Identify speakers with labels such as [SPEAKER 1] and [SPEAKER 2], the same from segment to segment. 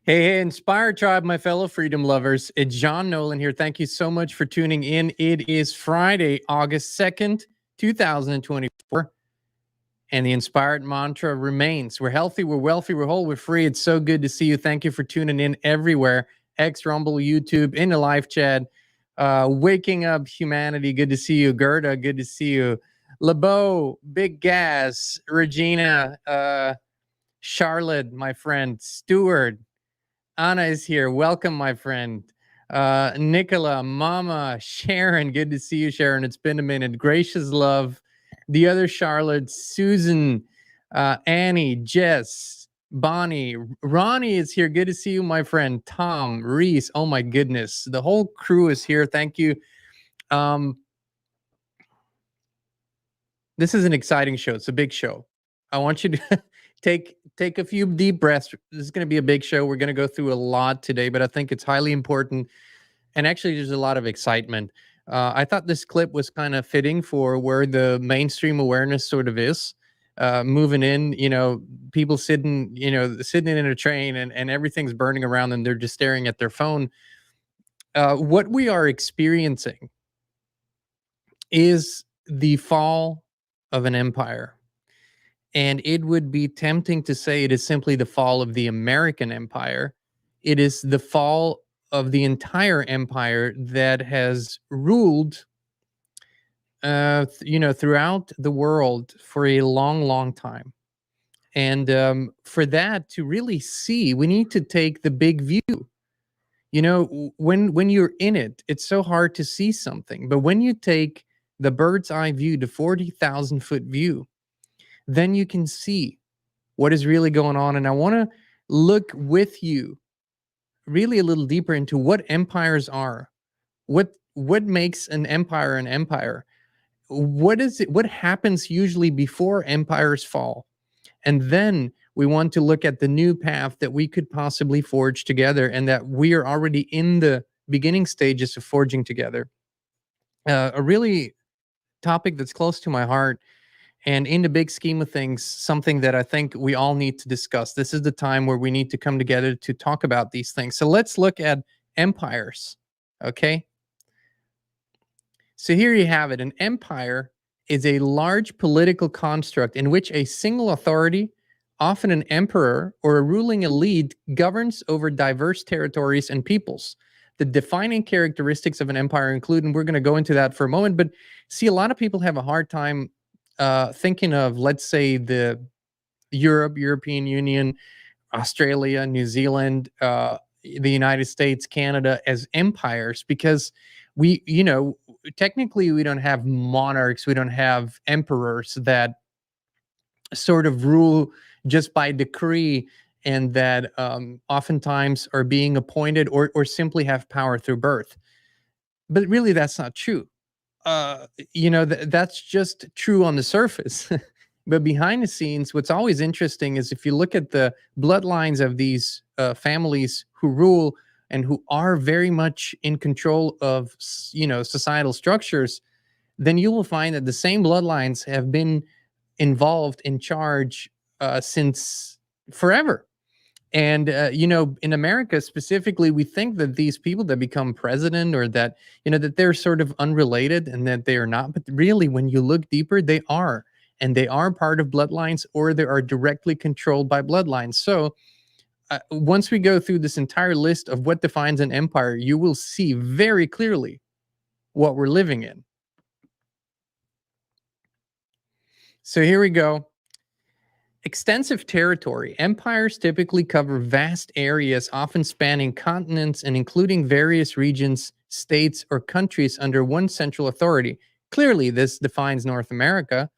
[SPEAKER 1] Hey, Inspire Tribe, my fellow freedom lovers. It's John Nolan here. Thank you so much for tuning in. It is Friday, August 2nd, 2024. And the inspired mantra remains: we're healthy, we're wealthy, we're whole, we're free. It's so good to see you. Thank you for tuning in everywhere. X, Rumble, YouTube, in the live chat. Waking up humanity. Good to see you. Gerda, good to see you. LeBeau, Big Gas, Regina, Charlotte, my friend, Stewart, Anna is here. Welcome, my friend. Nicola, Mama, Sharon. Good to see you, Sharon. It's been a minute. Gracious love. The other Charlotte, Susan, Annie, Jess, Bonnie, Ronnie is here. Good to see you, my friend. Tom, Reese. Oh my goodness, the whole crew is here. Thank you. This is an exciting show. It's a big show. I want you to take a few deep breaths. This is going to be a big show. We're going to go through a lot today, but I think it's highly important. And actually, there's a lot of excitement. I thought this clip was kind of fitting for where the mainstream awareness sort of is. Moving in, people sitting in a train and everything's burning around them. They're just staring at their phone. What we are experiencing is the fall of an empire. And it would be tempting to say it is simply the fall of the American empire. It is the fall of the entire empire that has ruled, throughout the world for a long, long time. And for that to really see, we need to take the big view. When you're in it, it's so hard to see something. But when you take the bird's eye view, the 40,000-foot view, then you can see what is really going on. And I want to look with you really a little deeper into what empires are, what makes an empire an empire, what happens usually before empires fall. And then we want to look at the new path that we could possibly forge together, and that we are already in the beginning stages of forging together. A really topic that's close to my heart. And in the big scheme of things, something that I think we all need to discuss. This is the time where we need to come together to talk about these things. So let's look at empires, okay? So here you have it. An empire is a large political construct in which a single authority, often an emperor or a ruling elite, governs over diverse territories and peoples. The defining characteristics of an empire include, and we're going to go into that for a moment, but see, a lot of people have a hard time thinking of, let's say, the European Union, Australia, New Zealand, the United States, Canada as empires, because technically we don't have monarchs, we don't have emperors that sort of rule just by decree, and that oftentimes are being appointed or simply have power through birth. But really, that's not true. That's just true on the surface. But behind the scenes, what's always interesting is if you look at the bloodlines of these families who rule and who are very much in control of, societal structures, then you will find that the same bloodlines have been involved in charge since forever. And, in America specifically, we think that these people that become president, or that, that they're sort of unrelated and that they are not. But really, when you look deeper, they are. And they are part of bloodlines, or they are directly controlled by bloodlines. So once we go through this entire list of what defines an empire, you will see very clearly what we're living in. So here we go. Extensive territory. Empires typically cover vast areas, often spanning continents and including various regions, states, or countries under one central authority. Clearly, this defines North America.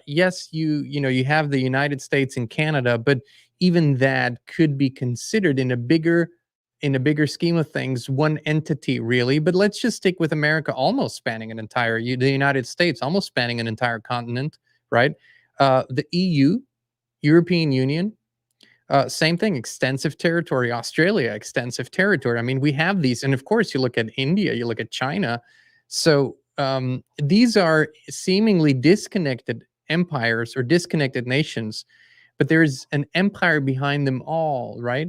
[SPEAKER 1] Yes, you have the United States and Canada, but even that could be considered in a bigger scheme of things, one entity, really. But let's just stick with America, almost spanning an entire, the United States, almost spanning an entire continent, right? The EU, European Union, same thing, extensive territory. Australia, extensive territory. I mean, we have these. And of course, you look at India, you look at China. So these are seemingly disconnected empires or disconnected nations, but there is an empire behind them all, right?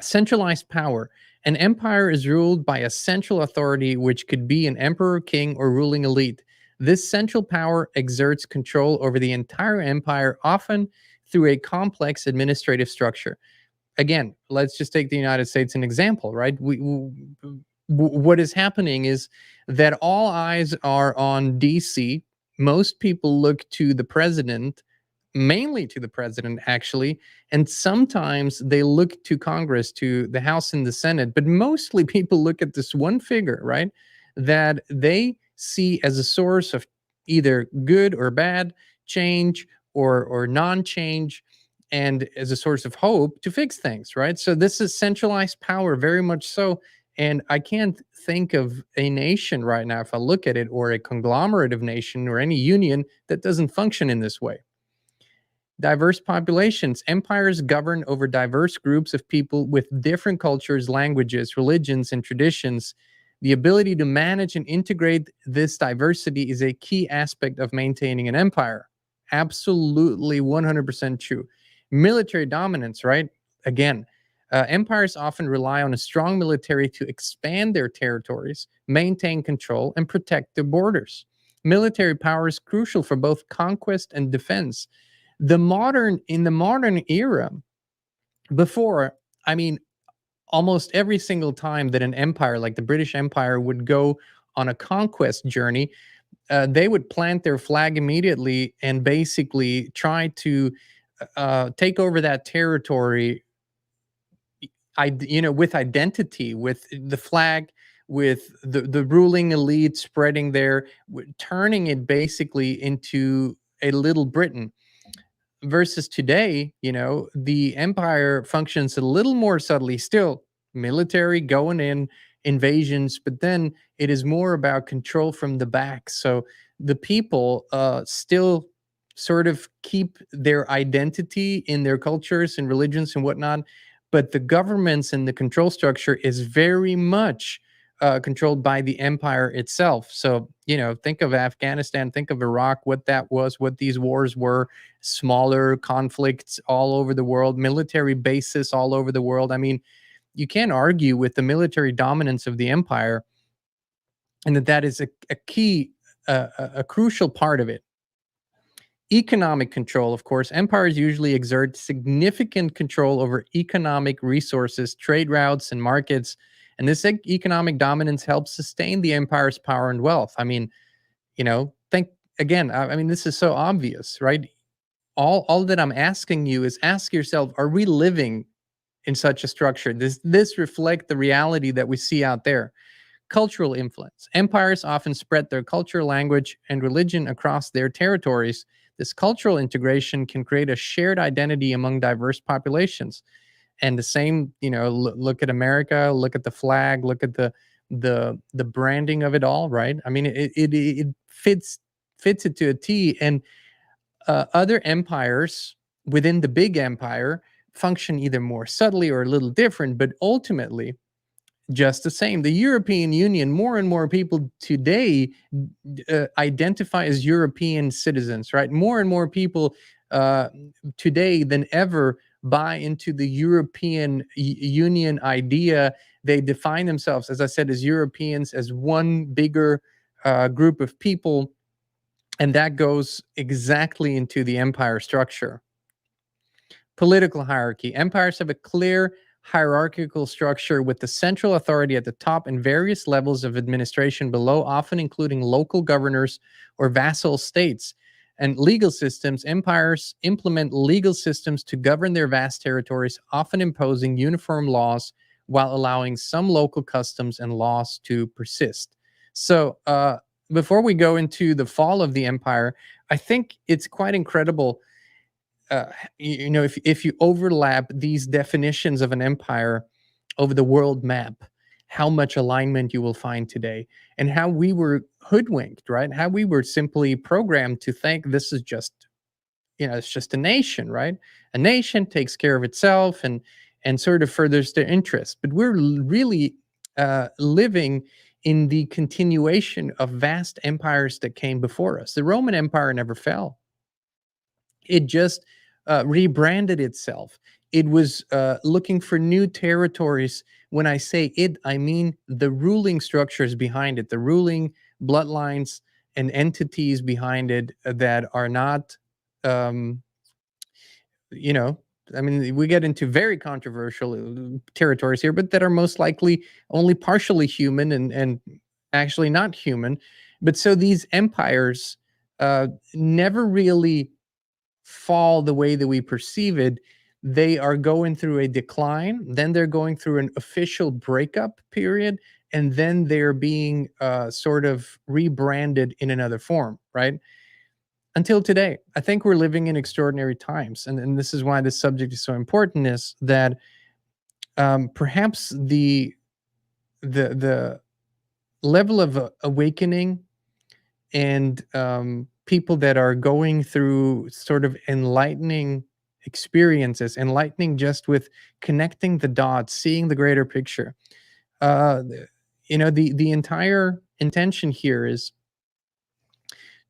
[SPEAKER 1] Centralized power. An empire is ruled by a central authority, which could be an emperor, king, or ruling elite. This central power exerts control over the entire empire, often through a complex administrative structure. Again, let's just take the United States an example, right? What is happening is that all eyes are on DC. Most people look to the president, mainly to the president, actually, and sometimes they look to Congress, to the House and the Senate, but mostly people look at this one figure, right, that they see as a source of either good or bad change, or non-change, and as a source of hope to fix things, right? So this is centralized power, very much so. And I can't think of a nation right now, if I look at it, or a conglomerate of nation or any union that doesn't function in this way. Diverse populations. Empires govern over diverse groups of people with different cultures, languages, religions, and traditions. The ability to manage and integrate this diversity is a key aspect of maintaining an empire. Absolutely 100% true. Military dominance, right? Again, empires often rely on a strong military to expand their territories, maintain control, and protect their borders. Military power is crucial for both conquest and defense. In the modern era, before, I mean, almost every single time that an empire like the British Empire would go on a conquest journey, they would plant their flag immediately and basically try to take over that territory, with identity, with the flag, with the ruling elite spreading there, turning it basically into a little Britain. Versus today, the empire functions a little more subtly. Still military going in, invasions, but then it is more about control from the back. So the people still sort of keep their identity in their cultures and religions and whatnot, but the governments and the control structure is very much controlled by the empire itself. So, think of Afghanistan, think of Iraq, what that was, what these wars were. Smaller conflicts all over the world, military bases all over the world. I mean, you can't argue with the military dominance of the empire, and that is a key, a crucial part of it. Economic control, of course. Empires usually exert significant control over economic resources, trade routes, and markets. And this economic dominance helps sustain the empire's power and wealth. I mean, think again, I mean, this is so obvious, right? All that I'm asking you is, ask yourself, are we living in such a structure? Does this reflect the reality that we see out there? Cultural influence. Empires often spread their culture, language, and religion across their territories. This cultural integration can create a shared identity among diverse populations. And the same, look at America, look at the flag, look at the branding of it all, right? I mean, it fits it to a T. And other empires within the big empire function either more subtly or a little different, but ultimately just the same. The European Union, more and more people today identify as European citizens, right? More and more people today than ever buy into the European Union idea. They define themselves, as I said, as Europeans, as one bigger group of people. And that goes exactly into the empire structure. Political hierarchy. Empires have a clear hierarchical structure with the central authority at the top and various levels of administration below, often including local governors or vassal states. And legal systems. Empires implement legal systems to govern their vast territories, often imposing uniform laws while allowing some local customs and laws to persist. So, before we go into the fall of the empire, I think it's quite incredible. If you overlap these definitions of an empire over the world map, how much alignment you will find today, and how we were hoodwinked, right? How we were simply programmed to think this is just, it's just a nation, right? A nation takes care of itself and sort of furthers their interests. But we're really living in the continuation of vast empires that came before us. The Roman Empire never fell. It just rebranded itself. It was looking for new territories. When I say it, I mean the ruling structures behind it, the ruling bloodlines and entities behind it that are not, um, you know, I mean, we get into very controversial territories here, but that are most likely only partially human and actually not human. But so these empires never really fall the way that we perceive it. They are going through a decline, then they're going through an official breakup period, and then they're being sort of rebranded in another form, right? Until today, I think we're living in extraordinary times, and this is why this subject is so important. Is that perhaps the level of awakening and people that are going through sort of enlightening experiences, enlightening just with connecting the dots, seeing the greater picture. The entire intention here is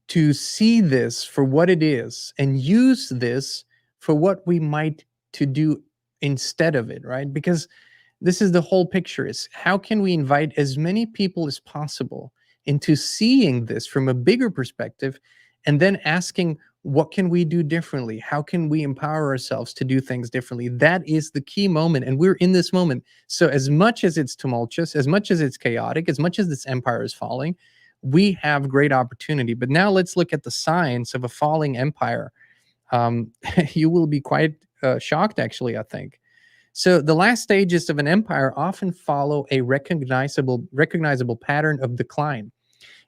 [SPEAKER 1] to see this for what it is and use this for what we might to do instead of it, right? Because this is the whole picture: is how can we invite as many people as possible into seeing this from a bigger perspective, and then asking, what can we do differently? How can we empower ourselves to do things differently? That is the key moment, and we're in this moment. So as much as it's tumultuous, as much as it's chaotic, as much as this empire is falling, we have great opportunity. But now let's look at the signs of a falling empire. um, you will be quite shocked, actually, I think. So the last stages of an empire often follow a recognizable pattern of decline.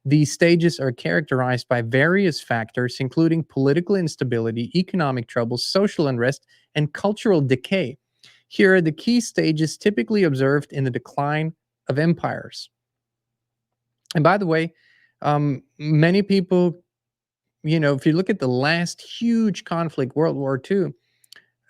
[SPEAKER 1] These stages are characterized by various factors, including political instability, economic troubles, social unrest, and cultural decay. Here are the key stages typically observed in the decline of empires. And by the way, many people, if you look at the last huge conflict, World War II,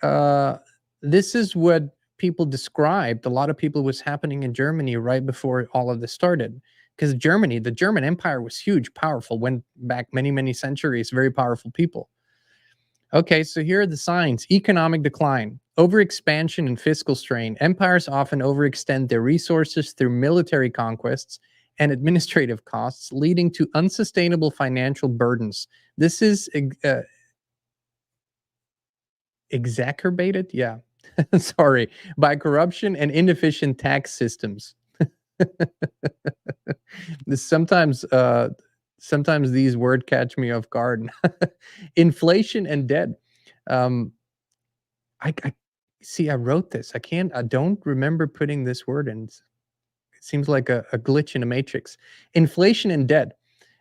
[SPEAKER 1] uh, this is what people described. A lot of people was happening in Germany right before all of this started. Because Germany, the German Empire was huge, powerful, went back many, many centuries, very powerful people. Okay, so here are the signs: economic decline, overexpansion and fiscal strain. Empires often overextend their resources through military conquests and administrative costs, leading to unsustainable financial burdens. This is exacerbated, yeah, sorry, by corruption and inefficient tax systems. This sometimes these words catch me off guard. Inflation and debt. Um, I see. I wrote this. I don't remember putting this word in. It seems like a glitch in a matrix. Inflation and debt.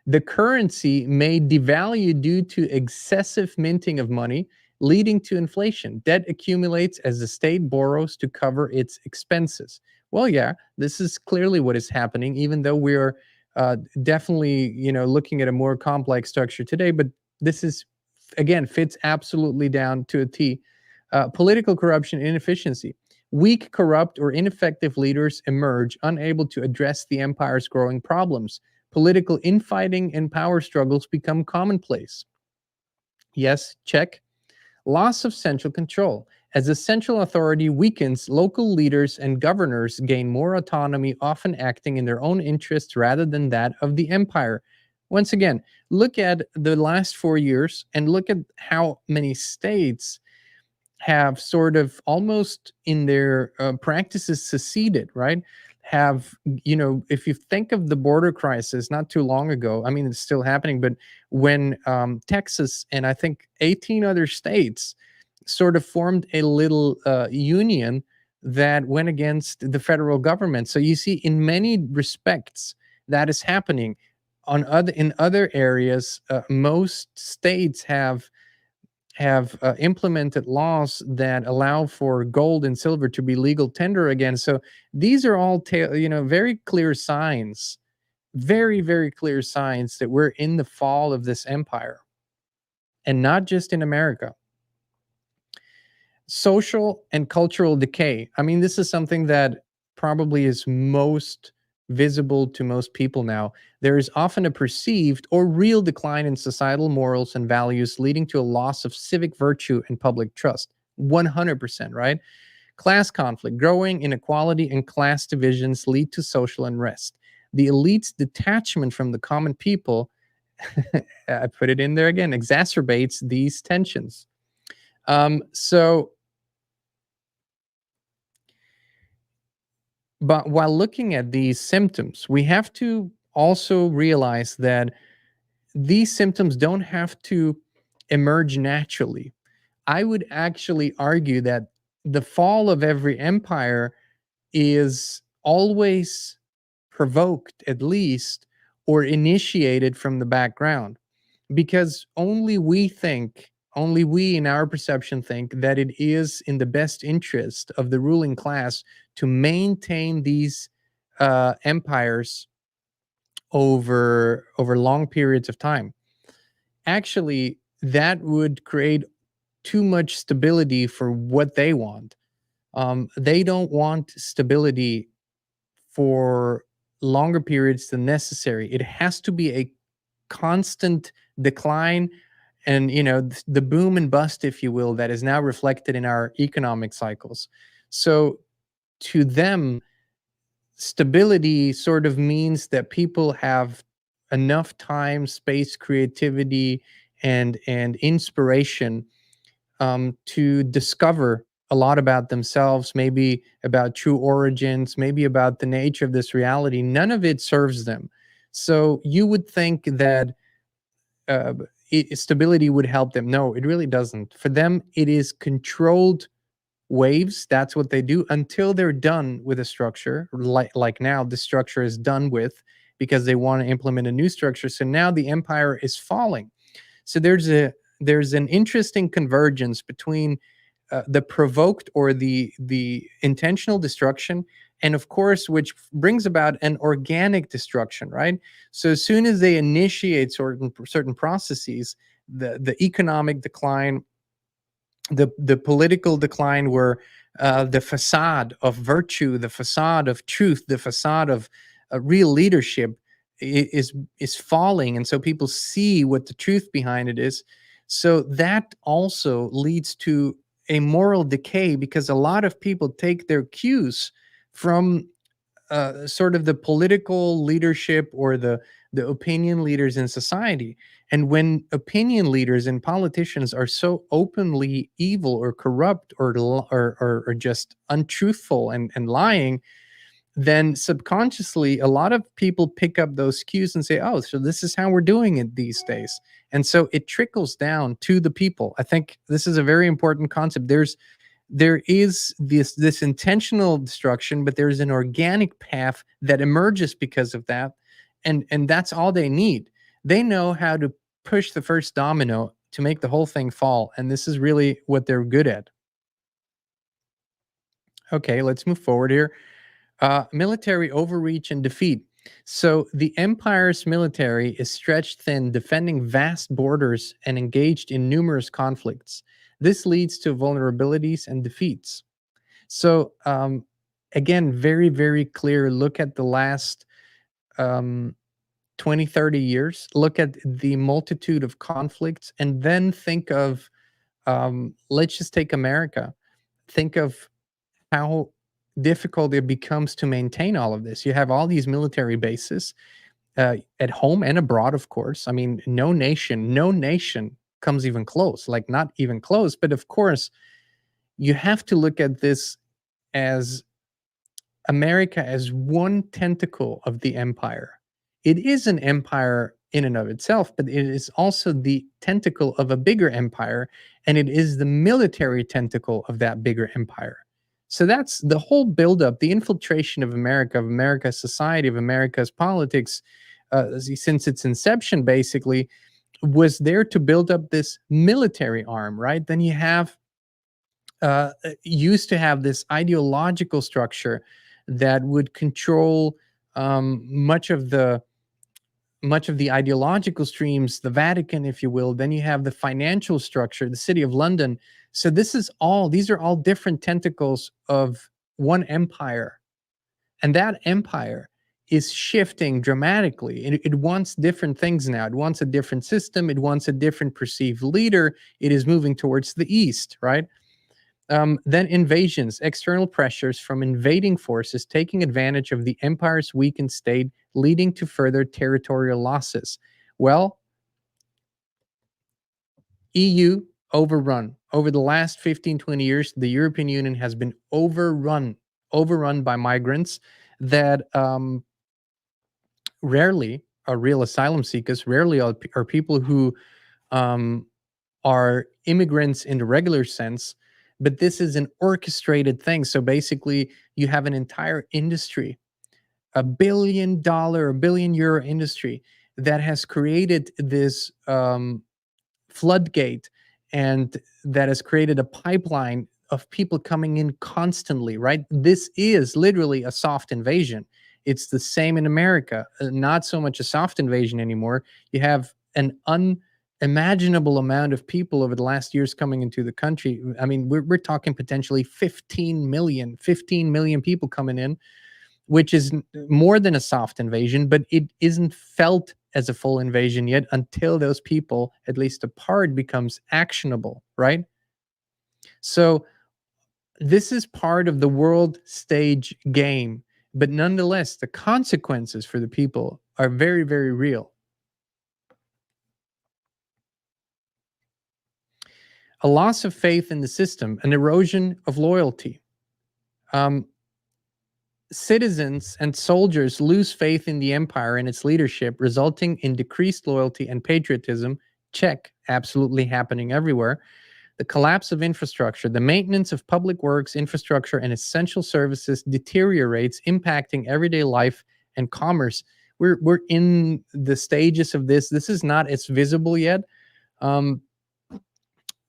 [SPEAKER 1] The currency may devalue due to excessive minting of money, leading to inflation. Debt accumulates as the state borrows to cover its expenses. Well, yeah, this is clearly what is happening, even though we're definitely, looking at a more complex structure today. But this is, again, fits absolutely down to a T. Political corruption and inefficiency. Weak, corrupt, or ineffective leaders emerge, unable to address the empire's growing problems. Political infighting and power struggles become commonplace. Yes, check. Loss of central control. As the central authority weakens, local leaders and governors gain more autonomy, often acting in their own interests rather than that of the empire. Once again, look at the last 4 years and look at how many states have sort of almost in their practices seceded, right? Have, if you think of the border crisis not too long ago, I mean, it's still happening, but when Texas and I think 18 other states sort of formed a little union that went against the federal government. So you see, in many respects, that is happening. In other areas, most states have implemented laws that allow for gold and silver to be legal tender again. So these are all, very clear signs, very, very clear signs that we're in the fall of this empire, and not just in America. Social and cultural decay. I mean, this is something that probably is most visible to most people now. There is often a perceived or real decline in societal morals and values, leading to a loss of civic virtue and public trust. 100%, right? Class conflict, growing inequality, and class divisions lead to social unrest. The elite's detachment from the common people, I put it in there again, exacerbates these tensions. So, but while looking at these symptoms, we have to also realize that these symptoms don't have to emerge naturally. I would actually argue that the fall of every empire is always provoked, at least, or initiated from the background, because only we in our perception think that it is in the best interest of the ruling class to maintain these empires over long periods of time. Actually, that would create too much stability for what they want. They don't want stability for longer periods than necessary. It has to be a constant decline, and the boom and bust, if you will, that is now reflected in our economic cycles. So to them, stability sort of means that people have enough time, space, creativity, and inspiration to discover a lot about themselves, maybe about true origins, maybe about the nature of this reality. None of it serves them. So you would think that uh, stability would help them. No, it really doesn't. For them, it is controlled waves. That's what they do until they're done with a structure. Like now, the structure is done with because they want to implement a new structure. So now the empire is falling. So there's an interesting convergence between the provoked or the intentional destruction, and of course, which brings about an organic destruction, right? So as soon as they initiate certain processes, the economic decline, the political decline, where the facade of virtue, the facade of truth, the facade of real leadership is falling, and so people see what the truth behind it is. So that also leads to a moral decay, because a lot of people take their cues from sort of the political leadership or the opinion leaders in society. And when opinion leaders and politicians are so openly evil or corrupt or just untruthful and lying, then subconsciously a lot of people pick up those cues and say, oh, so this is how we're doing it these days. And so it trickles down to the people. I think this is a very important concept. There is this intentional destruction, but there's an organic path that emerges because of that, and that's all they need. They know how to push the first domino to make the whole thing fall, and this is really what they're good at. Okay, let's move forward here. Military overreach and defeat. So the empire's military is stretched thin, defending vast borders and engaged in numerous conflicts. This leads to vulnerabilities and defeats. So again, very, very clear. Look at the last um, 20, 30 years. Look at the multitude of conflicts, and then think of, let's just take America. Think of how difficult it becomes to maintain all of this. You have all these military bases at home and abroad, of course. I mean, no nation comes even close, like not even close. But of course, you have to look at this as America as one tentacle of the empire. It is an empire in and of itself, but it is also the tentacle of a bigger empire, and it is the military tentacle of that bigger empire. So that's the whole buildup, the infiltration of America, of America's society, of America's politics, since its inception, basically, was there to build up this military arm, right? Then you have used to have this ideological structure that would control much of the ideological streams, the Vatican, if you will. Then you have the financial structure, the City of London. So these are all different tentacles of one empire, and that empire is shifting dramatically. It wants different things now. It wants a different system. It wants a different perceived leader. It is moving towards the east, right? Then invasions, external pressures from invading forces taking advantage of the empire's weakened state, leading to further territorial losses. Well, EU overrun. Over the last 15, 20 years, the European Union has been overrun by migrants that rarely are real asylum seekers, rarely are people who um, are immigrants in the regular sense, but this is an orchestrated thing. So basically, you have an entire industry, $1 billion, €1 billion industry that has created this floodgate, and that has created a pipeline of people coming in constantly, right? This is literally a soft invasion. It's the same in America, not so much a soft invasion anymore. You have an unimaginable amount of people over the last years coming into the country. I mean, we're talking potentially 15 million people coming in, which is more than a soft invasion, but it isn't felt as a full invasion yet until those people, at least a part, becomes actionable, right? So this is part of the world stage game, but nonetheless, the consequences for the people are very, very real. A loss of faith in the system, an erosion of loyalty. Um, Citizens and soldiers lose faith in the empire and its leadership, resulting in decreased loyalty and patriotism. Check, absolutely happening everywhere. The collapse of infrastructure, the maintenance of public works, infrastructure, and essential services deteriorates, impacting everyday life and commerce. We're in the stages of this. This is not as visible yet, um,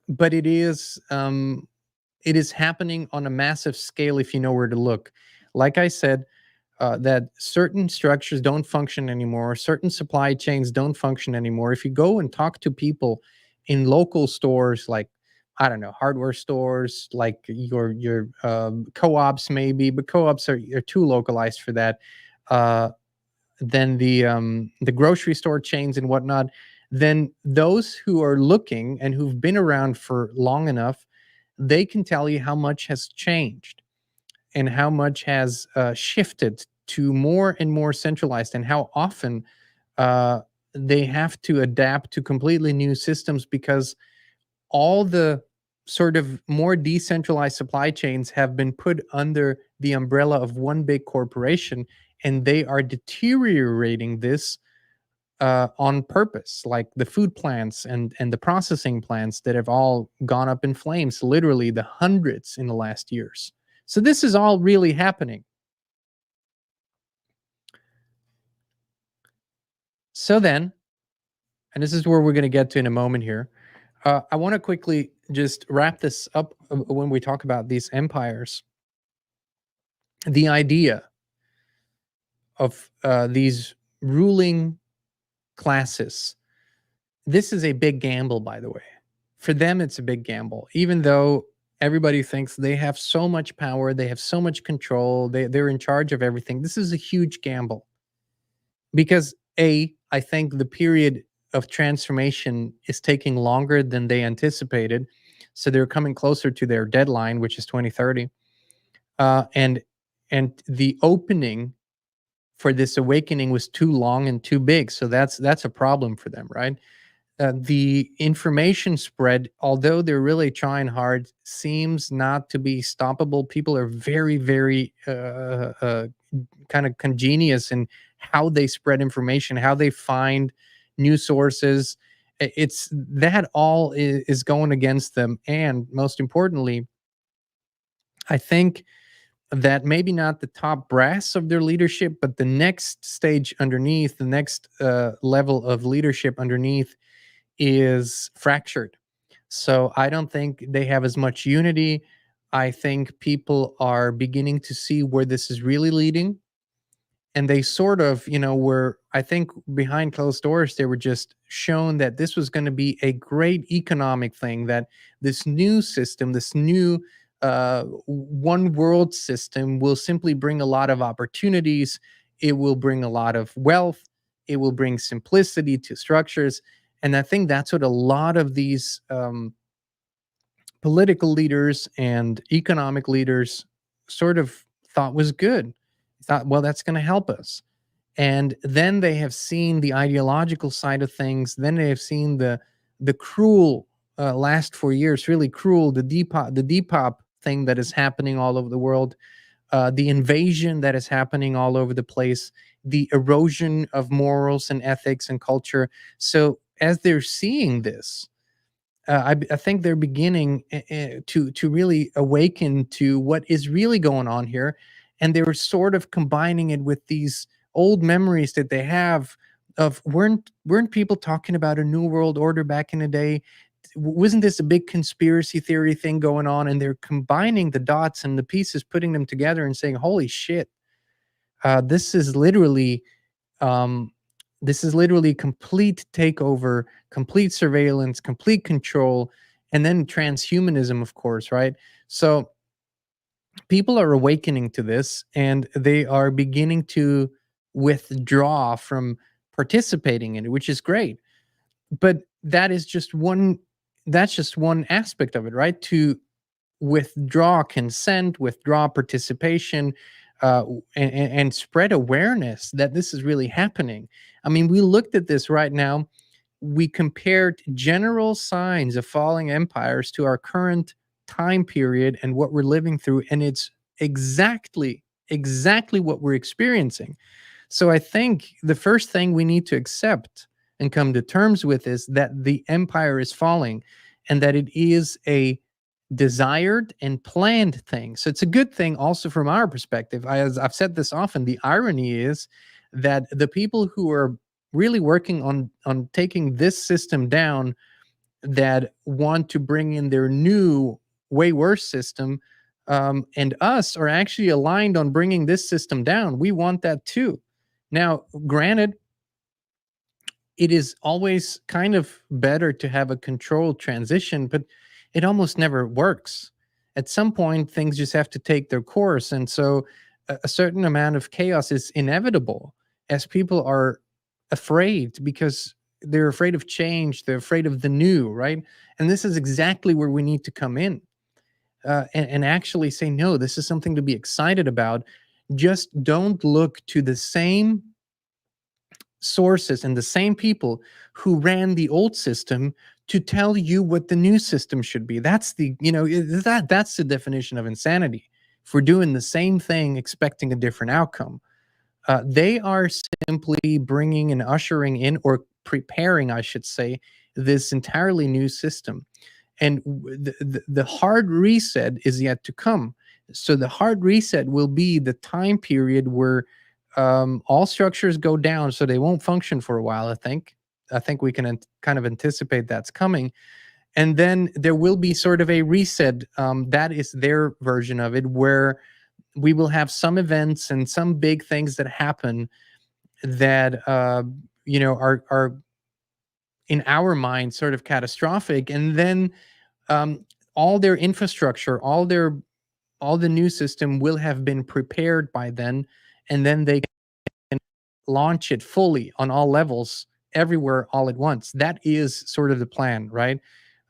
[SPEAKER 1] but it is happening on a massive scale if you know where to look. Like I said, that certain structures don't function anymore, certain supply chains don't function anymore. If you go and talk to people in local stores, like, I don't know, hardware stores, like your co-ops maybe, but co-ops are too localized for that. Then the grocery store chains and whatnot. Then those who are looking and who've been around for long enough, they can tell you how much has changed and how much has shifted to more and more centralized, and how often uh, they have to adapt to completely new systems because all the sort of more decentralized supply chains have been put under the umbrella of one big corporation, and they are deteriorating this on purpose, like the food plants and the processing plants that have all gone up in flames, literally the hundreds in the last years. So this is all really happening. So then, and this is where we're going to get to in a moment here. I want to quickly just wrap this up when we talk about these empires. The idea of these ruling classes. This is a big gamble, by the way. For them, it's a big gamble, even though everybody thinks they have so much power, they have so much control, they're in charge of everything. This is a huge gamble because, I think the period of transformation is taking longer than they anticipated. So they're coming closer to their deadline, which is 2030. And the opening for this awakening was too long and too big. So that's a problem for them, right? The information spread, although they're really trying hard, seems not to be stoppable. People are very, very kind of congenious in how they spread information, how they find news sources. It's that all is going against them. And most importantly, I think that maybe not the top brass of their leadership, but the next stage underneath, the next level of leadership underneath is fractured. So I don't think they have as much unity. I think people are beginning to see where this is really leading. And they sort of, were, I think behind closed doors, they were just shown that this was going to be a great economic thing, that this new system, this new one world system will simply bring a lot of opportunities. It will bring a lot of wealth. It will bring simplicity to structures. And I think that's what a lot of these political leaders and economic leaders sort of thought was good. Thought, well, that's going to help us. And then they have seen the ideological side of things. Then they have seen the cruel last 4 years, really cruel, the Depop thing that is happening all over the world, the invasion that is happening all over the place, the erosion of morals and ethics and culture. So as they're seeing this, I think they're beginning to really awaken to what is really going on here, and they were sort of combining it with these old memories that they have of weren't people talking about a new world order back in the day? Wasn't this a big conspiracy theory thing going on? And they're combining the dots and the pieces, putting them together, and saying, "Holy shit! This is literally." Um, this is literally complete takeover, complete surveillance, complete control, and then transhumanism, of course, right? So people are awakening to this, and they are beginning to withdraw from participating in it, which is great. But that's just one aspect of it, right? To withdraw consent, withdraw participation, and spread awareness that this is really happening. I mean, we looked at this right now. We compared general signs of falling empires to our current time period and what we're living through, and it's exactly what we're experiencing. So I think the first thing we need to accept and come to terms with is that the empire is falling, and that it is a desired and planned thing. So it's a good thing also from our perspective. As I've said this often, the irony is that the people who are really working on taking this system down, that want to bring in their new, way worse system, and us are actually aligned on bringing this system down. We want that too. Now, granted, it is always kind of better to have a controlled transition, but it almost never works. At some point, things just have to take their course. And so a certain amount of chaos is inevitable as people are afraid, because they're afraid of change, they're afraid of the new, right? And this is exactly where we need to come in, and actually say, no, this is something to be excited about. Just don't look to the same sources and the same people who ran the old system to tell you what the new system should be. That's the, that's the definition of insanity. If we're doing the same thing expecting a different outcome, they are simply bringing and ushering in, or preparing, I should say, this entirely new system. And the hard reset is yet to come. So the hard reset will be the time period where all structures go down, so they won't function for a while. I think we can kind of anticipate that's coming, and then there will be sort of a reset. That is their version of it, where we will have some events and some big things that happen that are in our mind sort of catastrophic, and then all their infrastructure, all the new system will have been prepared by then, and then they launch it fully on all levels, everywhere, all at once. That is sort of the plan, right?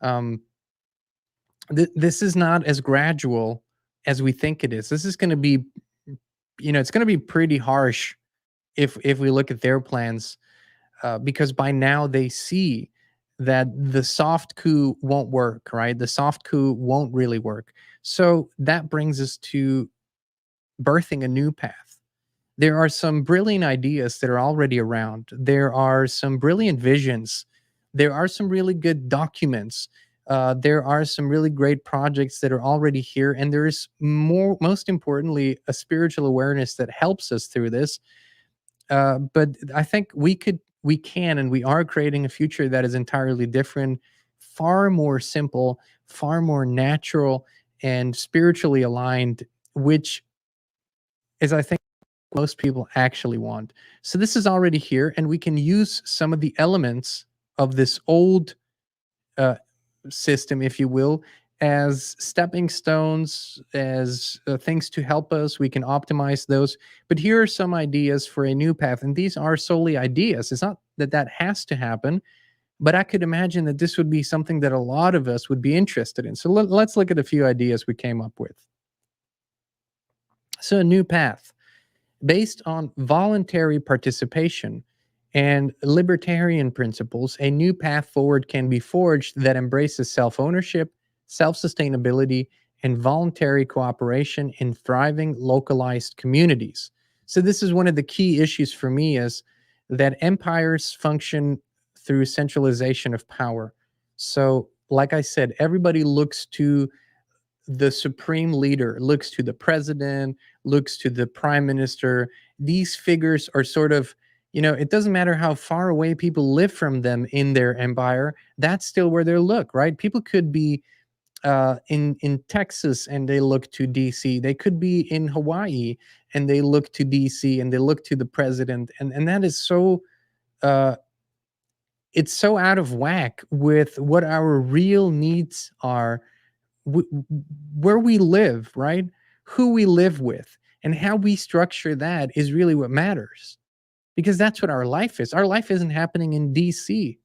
[SPEAKER 1] Um, this is not as gradual as we think it is. This is going to be, it's going to be pretty harsh if we look at their plans, because by now they see that the soft coup won't work, right? The soft coup won't really work. So that brings us to birthing a new path. There are some brilliant ideas that are already around. There are some brilliant visions. There are some really good documents. There are some really great projects that are already here. And there is most importantly, a spiritual awareness that helps us through this. But I think we can, and we are creating a future that is entirely different, far more simple, far more natural, and spiritually aligned, which is, I think, most people actually want. So this is already here, and we can use some of the elements of this old uh, system, if you will, as stepping stones, as things to help us. We can optimize those. But here are some ideas for a new path, and these are solely ideas. It's not that that has to happen. But I could imagine that this would be something that a lot of us would be interested in. So let's look at a few ideas we came up with. So, a new path based on voluntary participation and libertarian principles, a new path forward can be forged that embraces self ownership, self sustainability, and voluntary cooperation in thriving localized communities. So, this is one of the key issues for me is that empires function through centralization of power. So, like I said, everybody looks to the supreme leader, looks to the president, looks to the prime minister. These figures are sort of, it doesn't matter how far away people live from them in their empire, that's still where they look, right? People could be in Texas and they look to DC. They could be in Hawaii and they look to DC and they look to the president. And that is so, uh, it's so out of whack with what our real needs are, where we live, right? Who we live with and how we structure that is really what matters, because that's what our life is. Our life isn't happening in DC.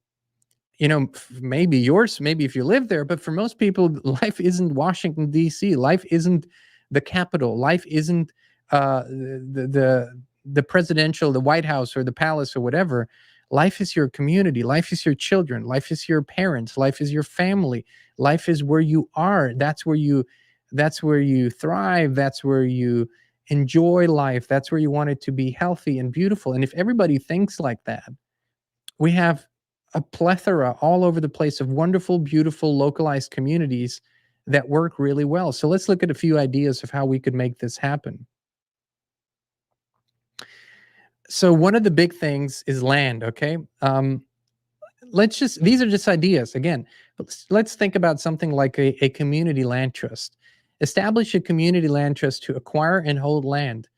[SPEAKER 1] Maybe yours, maybe if you live there, but for most people, life isn't Washington D.C. Life isn't the Capitol. Life isn't the presidential, the White House or the palace or whatever. Life is your community. Life is your children. Life is your parents. Life is your family. Life is where you are. That's where you thrive. That's where you enjoy life. That's where you want it to be healthy and beautiful. And if everybody thinks like that, we have a plethora all over the place of wonderful, beautiful, localized communities that work really well. So let's look at a few ideas of how we could make this happen. So one of the big things is land, okay? These are just ideas. Again, let's think about something like a community land trust. Establish a community land trust to acquire and hold land.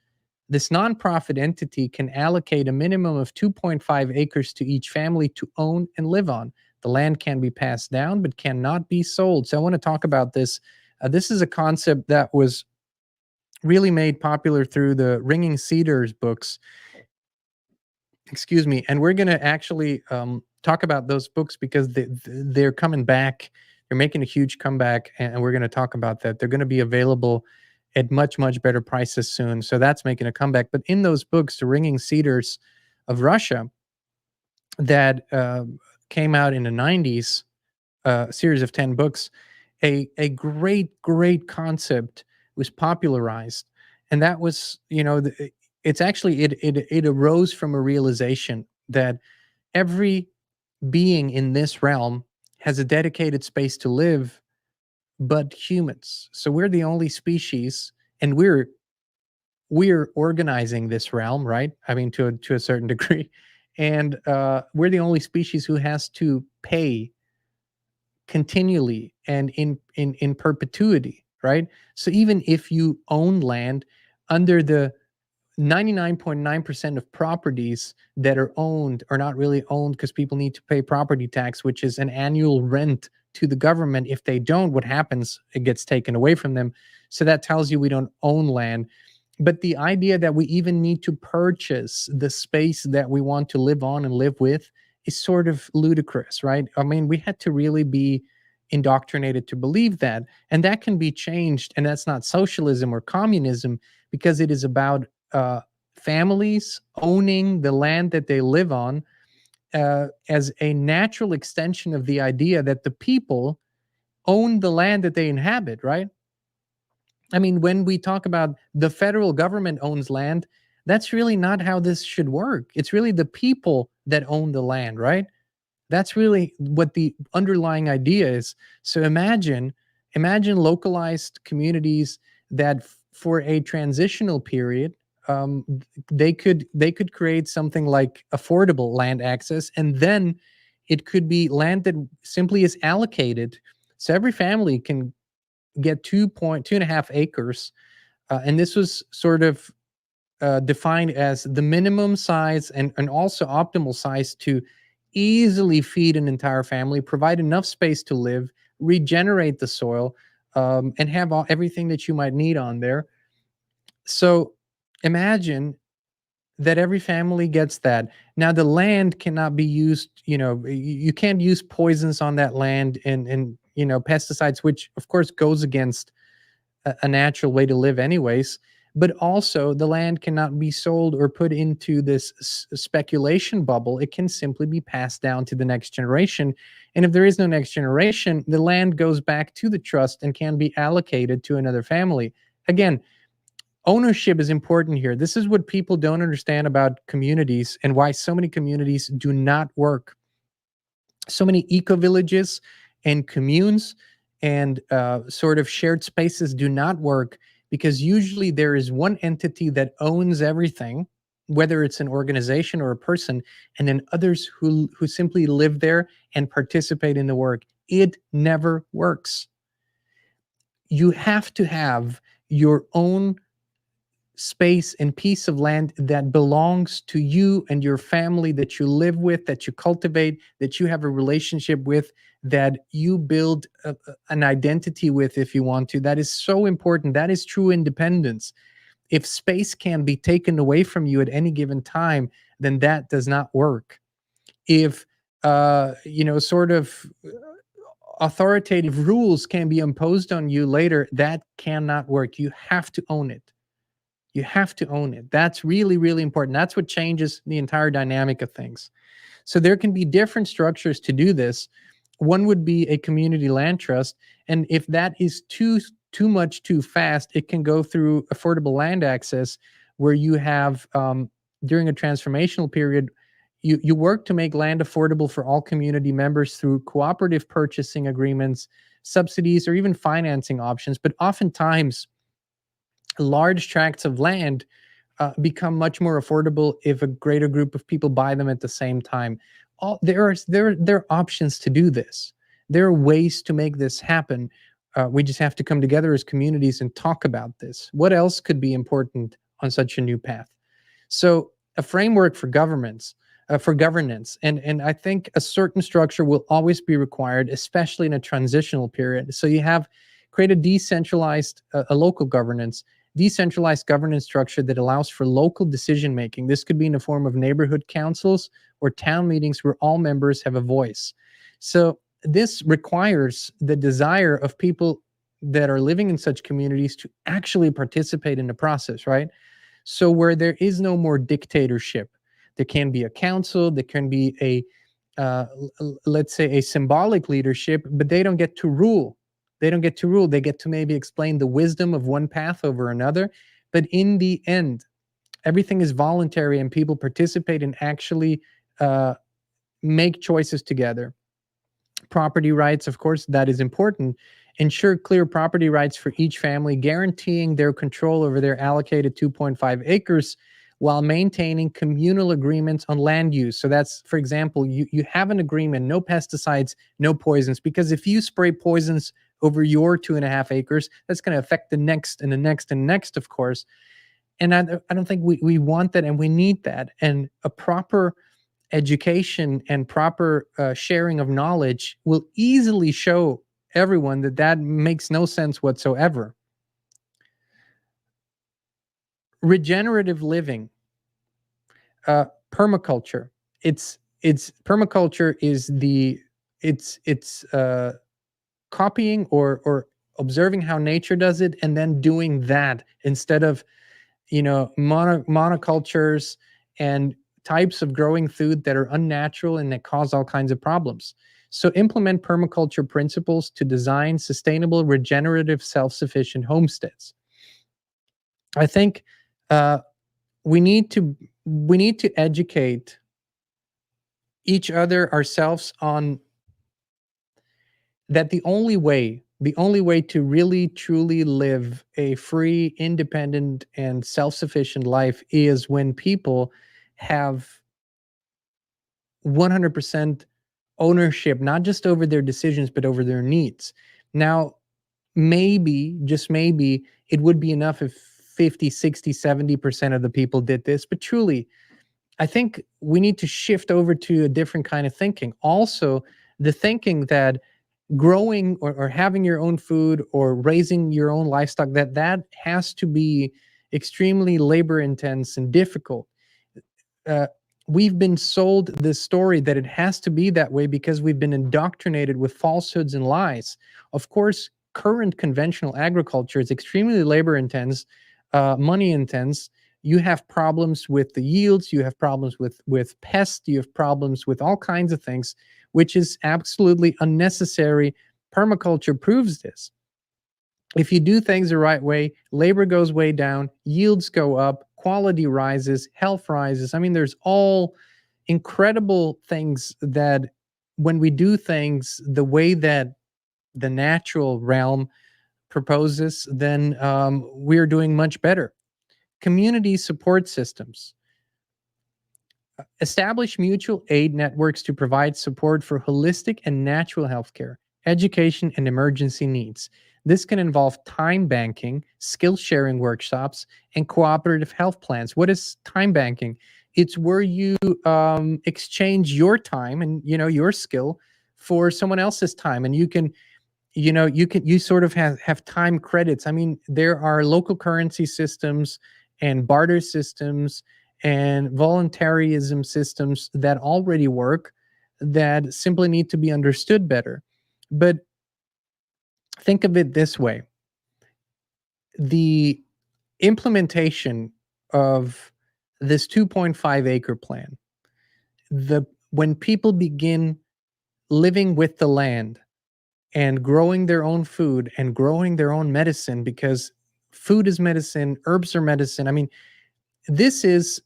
[SPEAKER 1] This nonprofit entity can allocate a minimum of 2.5 acres to each family to own and live on. The land can be passed down, but cannot be sold. So I want to talk about this. This is a concept that was really made popular through the Ringing Cedars books. Excuse me. And we're going to actually talk about those books because they're coming back. They're making a huge comeback, and we're going to talk about that. They're going to be available at much, much better prices soon. So that's making a comeback. But in those books, the Ringing Cedars of Russia, that came out in the 90s, series of 10 books, a great, great concept was popularized. And that was, it's actually, it arose from a realization that every being in this realm has a dedicated space to live, but humans. So we're the only species, and we're organizing this realm, right? I mean, to a certain degree, and we're the only species who has to pay continually and in perpetuity, right? So even if you own land, under the 99.9% of properties that are owned are not really owned because people need to pay property tax, which is an annual rent to the government. If they don't, what happens? It gets taken away from them. So that tells you we don't own land. But the idea that we even need to purchase the space that we want to live on and live with is sort of ludicrous, right? I mean, we had to really be indoctrinated to believe that. And that can be changed. And that's not socialism or communism, because it is about families owning the land that they live on as a natural extension of the idea that the people own the land that they inhabit, right? I mean, when we talk about the federal government owns land, that's really not how this should work. It's really the people that own the land, right? That's really what the underlying idea is. So imagine localized communities that for a transitional period, they could create something like affordable land access, and then it could be land that simply is allocated. So every family can get 2.5 acres, and this was sort of defined as the minimum size and also optimal size to easily feed an entire family, provide enough space to live, regenerate the soil, and have everything that you might need on there. So imagine that every family gets that. Now the land cannot be used, you can't use poisons on that land, and pesticides, which of course goes against a natural way to live anyways. But also the land cannot be sold or put into this speculation bubble. It can simply be passed down to the next generation. And if there is no next generation, the land goes back to the trust and can be allocated to another family. Again, ownership is important here. This is what people don't understand about communities and why so many communities do not work. So many eco villages and communes and sort of shared spaces do not work because usually there is one entity that owns everything, whether it's an organization or a person, and then others who simply live there and participate in the work. It never works. You have to have your own space and piece of land that belongs to you and your family, that you live with, that you cultivate, that you have a relationship with, that you build an identity with, if you want to. That is so important. That is true independence. If space can be taken away from you at any given time, then that does not work. If sort of authoritative rules can be imposed on you later, that cannot work. You have to own it. You have to own it. That's really, really important. That's what changes the entire dynamic of things. So there can be different structures to do this. One would be a community land trust. And if that is too much too fast, it can go through affordable land access, where you have, during a transformational period, you work to make land affordable for all community members through cooperative purchasing agreements, subsidies, or even financing options. But oftentimes, large tracts of land become much more affordable if a greater group of people buy them at the same time. There are options to do this. There are ways to make this happen. We just have to come together as communities and talk about this. What else could be important on such a new path? So a framework for governments, for governance, and I think a certain structure will always be required, especially in a transitional period. So you have create a decentralized, a local governance, decentralized governance structure that allows for local decision making. This could be in the form of neighborhood councils or town meetings where all members have a voice. So this requires the desire of people that are living in such communities to actually participate in the process, right? So where there is no more dictatorship, there can be a council, there can be a, let's say, a symbolic leadership, but they don't get to rule. They don't get to rule. They get to maybe explain the wisdom of one path over another. But in the end, everything is voluntary and people participate and actually make choices together. Property rights, of course, that is important. Ensure clear property rights for each family, guaranteeing their control over their allocated 2.5 acres while maintaining communal agreements on land use. So that's, for example, you have an agreement, no pesticides, no poisons, because if you spray poisons over your 2.5 acres, that's going to affect the next and the next and next, of course. And I don't think we want that, and we need that. And a proper education and proper sharing of knowledge will easily show everyone that that makes no sense whatsoever. Regenerative living, permaculture. It's permaculture is it's copying or observing how nature does it and then doing that instead of monocultures and types of growing food that are unnatural and that cause all kinds of problems. So implement permaculture principles to design sustainable, regenerative, self-sufficient homesteads. I think we need to educate each other, ourselves, on that the only way to really truly live a free, independent, and self-sufficient life is when people have 100% ownership, not just over their decisions, but over their needs. Now, maybe, just maybe, it would be enough if 50, 60, 70% of the people did this, but truly, I think we need to shift over to a different kind of thinking. Also, the thinking that growing or having your own food or raising your own livestock, that has to be extremely labor intense and difficult. uh, we've been sold this story that it has to be that way because we've been indoctrinated with falsehoods and lies. Of course, current conventional agriculture is extremely labor intense, money intense. You have problems with the yields, you have problems with pests, you have problems with all kinds of things, which is absolutely unnecessary. Permaculture proves this. If you do things the right way, labor goes way down, yields go up, quality rises, health rises. I mean, there's all incredible things that when we do things the way that the natural realm proposes, then we're doing much better. Community support systems. Establish mutual aid networks to provide support for holistic and natural healthcare, education, and emergency needs. This can involve time banking, skill sharing workshops, and cooperative health plans. What is time banking? It's where you exchange your time and your skill for someone else's time, and you sort of have time credits. I mean, there are local currency systems and barter systems and voluntarism systems that already work that simply need to be understood better. But think of it this way: the implementation of this 2.5 acre plan, when people begin living with the land and growing their own food and growing their own medicine, because food is medicine, herbs are medicine. I mean, this is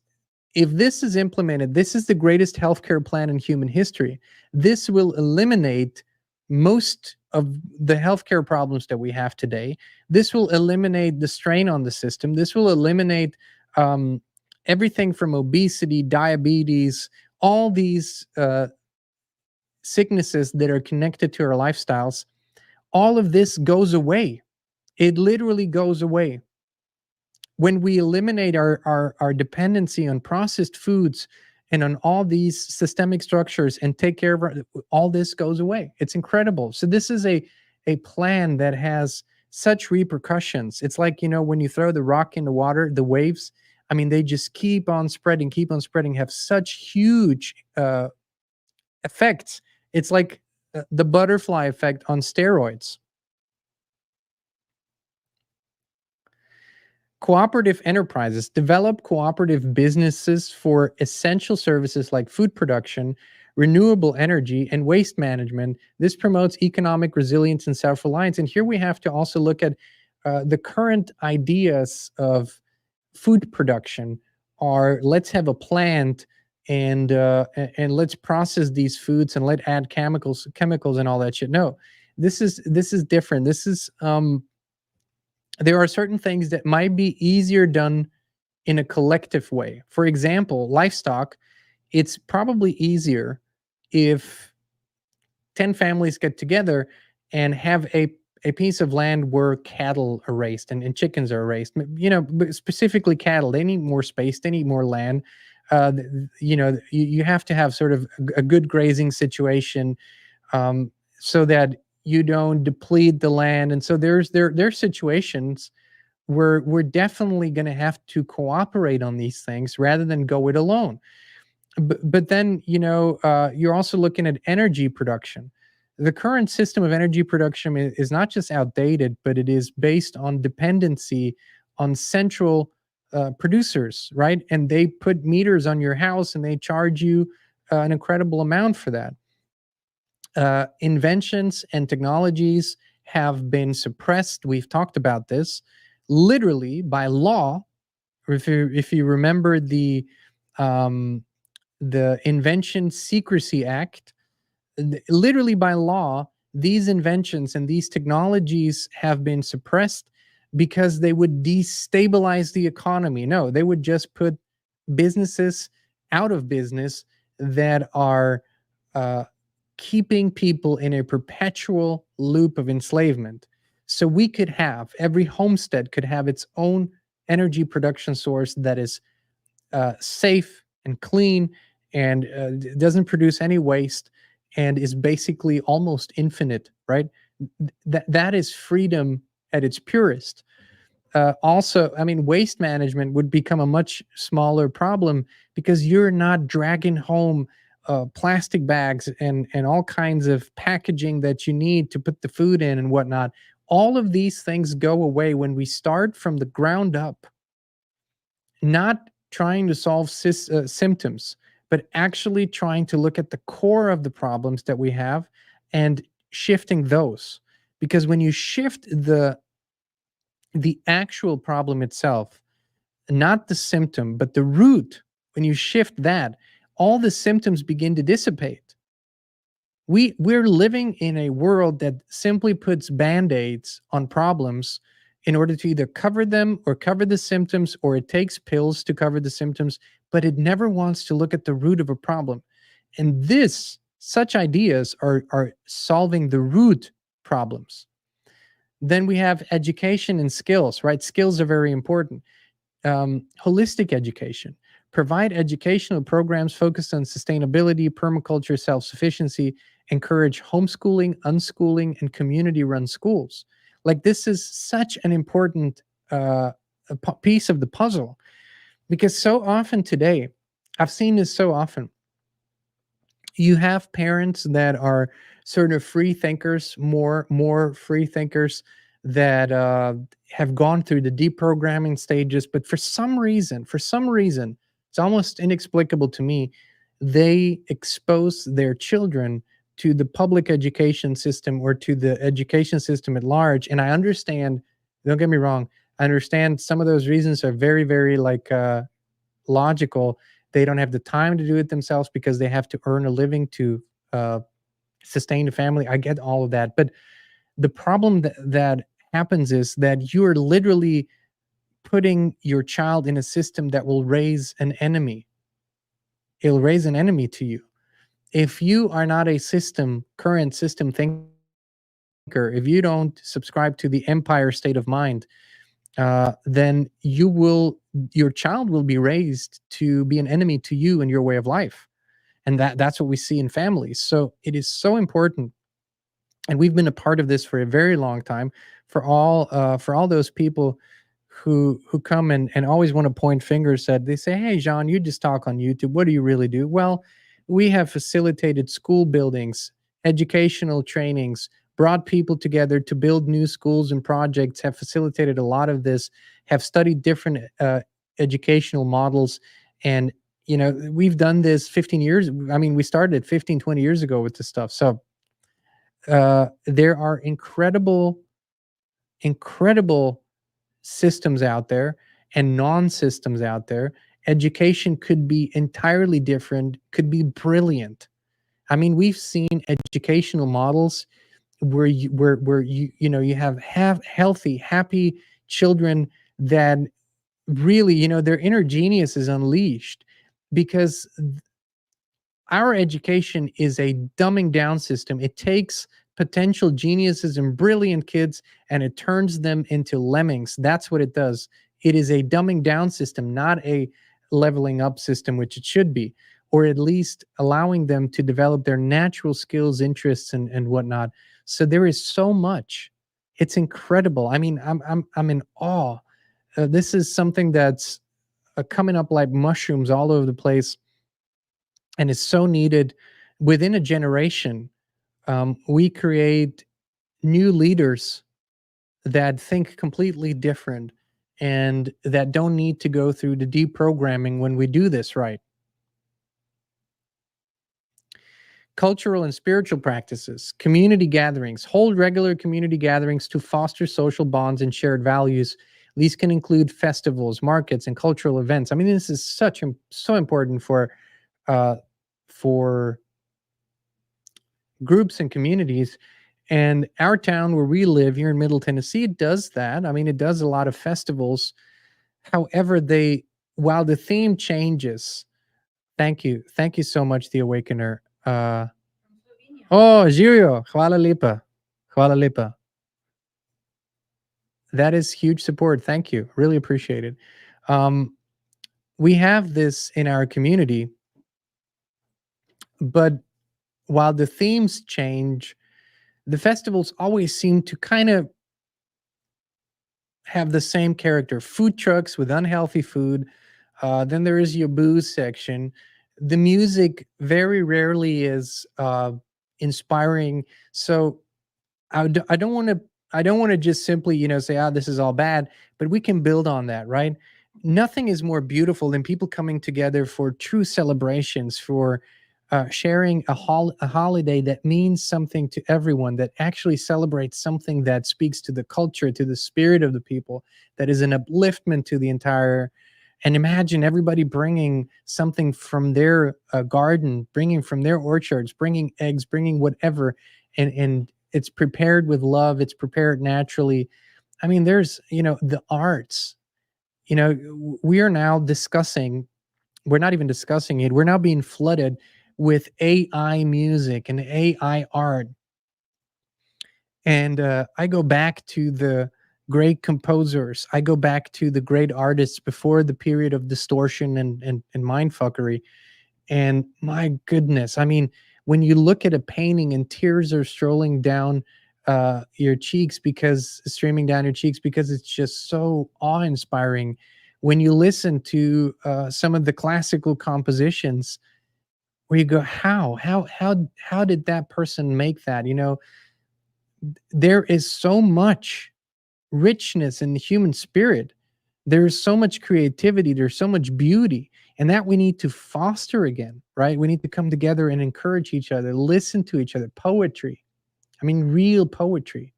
[SPEAKER 1] if this is implemented, this is the greatest healthcare plan in human history. This will eliminate most of the healthcare problems that we have today. This will eliminate the strain on the system. This will eliminate everything from obesity, diabetes, all these sicknesses that are connected to our lifestyles. All of this goes away. It literally goes away. When we eliminate our dependency on processed foods and on all these systemic structures and take care of all this goes away. It's incredible. So this is a plan that has such repercussions. It's like, when you throw the rock in the water, the waves, I mean, they just keep on spreading, have such huge effects. It's like the butterfly effect on steroids. Cooperative enterprises develop cooperative businesses for essential services like food production, renewable energy, and waste management. This promotes economic resilience and self-reliance. And here we have to also look at the current ideas of food production are, let's have a plant and let's process these foods and let add chemicals and all that shit. No, this is different. This is there are certain things that might be easier done in a collective way. For example, livestock, it's probably easier if 10 families get together and have a piece of land where cattle are raised and chickens are raised. But specifically cattle, they need more space, they need more land. You have to have sort of a good grazing situation so that you don't deplete the land. And so there's situations where we're definitely going to have to cooperate on these things rather than go it alone. But then, you're also looking at energy production. The current system of energy production is not just outdated, but it is based on dependency on central producers, right? And they put meters on your house and they charge you an incredible amount for that. Inventions and technologies have been suppressed. We've talked about this literally by law. If you remember the Invention Secrecy Act, literally by law, these inventions and these technologies have been suppressed because they would destabilize the economy. No, they would just put businesses out of business that are keeping people in a perpetual loop of enslavement. So we could have, every homestead could have its own energy production source that is safe and clean and doesn't produce any waste and is basically almost infinite, right? That is freedom at its purest. Also, I mean, waste management would become a much smaller problem because you're not dragging home plastic bags and all kinds of packaging that you need to put the food in and whatnot. All of these things go away when we start from the ground up, not trying to solve symptoms, but actually trying to look at the core of the problems that we have and shifting those. Because when you shift the actual problem itself, not the symptom, but the root, when you shift that, all the symptoms begin to dissipate. We're living in a world that simply puts band-aids on problems in order to either cover them or cover the symptoms, or it takes pills to cover the symptoms, but it never wants to look at the root of a problem. And such ideas are solving the root problems. Then we have education and skills, right? Skills are very important. Holistic education. Provide educational programs focused on sustainability, permaculture, self-sufficiency, encourage homeschooling, unschooling, and community-run schools. Like, this is such an important piece of the puzzle, because so often today, I've seen this so often, you have parents that are sort of free thinkers, more free thinkers, that have gone through the deprogramming stages, but for some reason, it's almost inexplicable to me, they expose their children to the public education system or to the education system at large. And I understand, don't get me wrong, I understand some of those reasons are very, very like logical. They don't have the time to do it themselves because they have to earn a living to uh, sustain a family. I get all of that. But the problem that happens is that you're literally putting your child in a system that will raise an enemy. It'll raise an enemy to you. If you are not a current system thinker, if you don't subscribe to the empire state of mind, then your child will be raised to be an enemy to you and your way of life. And that's what we see in families. So it is so important, and we've been a part of this for a very long time, for all those people who come and always want to point fingers at. They say, hey Jean, you just talk on YouTube, what do you really do? Well, we have facilitated school buildings, educational trainings, brought people together to build new schools and projects, have facilitated a lot of this, have studied different educational models. And we've done this 15 years. I mean, we started 15-20 years ago with this stuff. So there are incredible systems out there and non-systems out there. Education could be entirely different, could be brilliant. I mean, we've seen educational models where you have healthy, happy children that really, their inner genius is unleashed, because our education is a dumbing down system. It takes potential geniuses and brilliant kids and it turns them into lemmings. That's what it does. It is a dumbing down system, not a leveling up system, which it should be, or at least allowing them to develop their natural skills, interests, and whatnot. So there is so much. It's incredible. I mean, I'm in awe. This is something that's coming up like mushrooms all over the place, and is so needed. Within a generation, we create new leaders that think completely different and that don't need to go through the deprogramming when we do this right. Cultural and spiritual practices, community gatherings, hold regular community gatherings to foster social bonds and shared values. These can include festivals, markets, and cultural events. I mean, this is so important uh, for groups and communities. And our town where we live here in Middle Tennessee, it does that. I mean, it does a lot of festivals. However, while the theme changes, thank you so much, The Awakener. Oh, Julio, hvala lipa, hvala lipa. That is huge support. Thank you, really appreciate it. Um, we have this in our community, but while the themes change, the festivals always seem to kind of have the same character. Food trucks with unhealthy food. Then there is your booze section. The music very rarely is inspiring. So I don't want to, I don't want to just simply, say, ah, this is all bad, but we can build on that, right? Nothing is more beautiful than people coming together for true celebrations, for sharing a holiday that means something to everyone, that actually celebrates something that speaks to the culture, to the spirit of the people, that is an upliftment to the entire. And imagine everybody bringing something from their garden, bringing from their orchards, bringing eggs, bringing whatever, and it's prepared with love. It's prepared naturally. I mean, there's the arts. We are now discussing. We're not even discussing it. We're now being flooded with AI music and AI art. And I go back to the great composers. I go back to the great artists before the period of distortion and mindfuckery. And my goodness, I mean, when you look at a painting and tears are strolling down your cheeks, because streaming down your cheeks, because it's just so awe-inspiring. When you listen to some of the classical compositions, where you go, how did that person make that? There is so much richness in the human spirit. There's so much creativity, there's so much beauty, and that we need to foster again, right? We need to come together and encourage each other, listen to each other. Poetry, I mean, real poetry.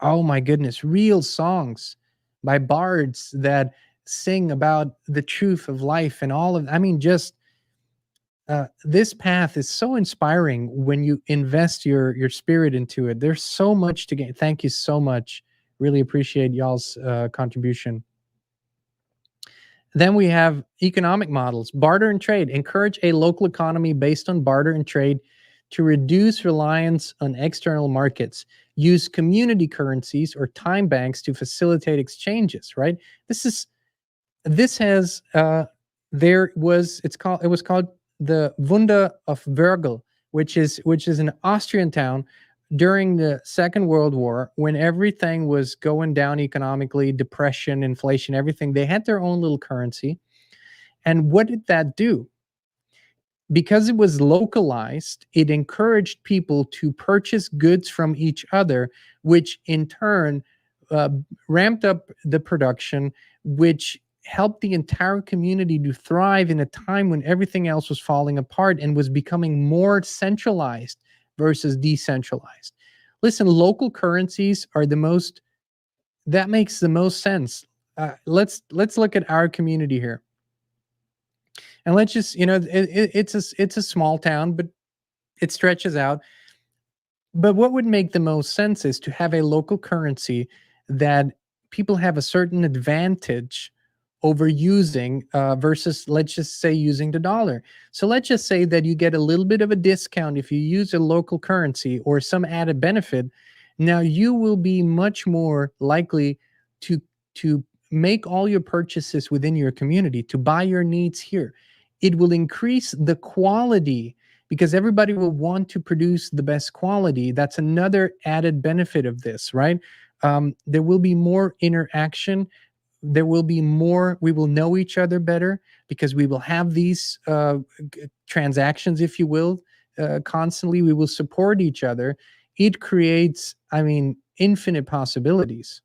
[SPEAKER 1] Oh my goodness, real songs by bards that sing about the truth of life and all of, I mean, just this path is so inspiring when you invest your spirit into it. There's so much to gain. Thank you so much. Really appreciate y'all's contribution. Then we have economic models. Barter and trade. Encourage a local economy based on barter and trade to reduce reliance on external markets. Use community currencies or time banks to facilitate exchanges, right? This has there was it's called it was called the Wunder of Vergel, which is an Austrian town during the Second World War, when everything was going down economically, depression, inflation, everything. They had their own little currency. And what did that do? Because it was localized, it encouraged people to purchase goods from each other, which in turn uh, ramped up the production, which helped the entire community to thrive in a time when everything else was falling apart and was becoming more centralized versus decentralized. Listen, local currencies are the most, that makes the most sense. Let's look at our community here. And let's just, it's a small town, but it stretches out. But what would make the most sense is to have a local currency that people have a certain advantage over using versus, let's just say, using the dollar. So let's just say that you get a little bit of a discount if you use a local currency or some added benefit. Now you will be much more likely to to make all your purchases within your community, to buy your needs here. It will increase the quality because everybody will want to produce the best quality. That's another added benefit of this, right? There will be more interaction. There will be more, we will know each other better because we will have these transactions, if you will, constantly. We will support each other. It creates, I mean, infinite possibilities.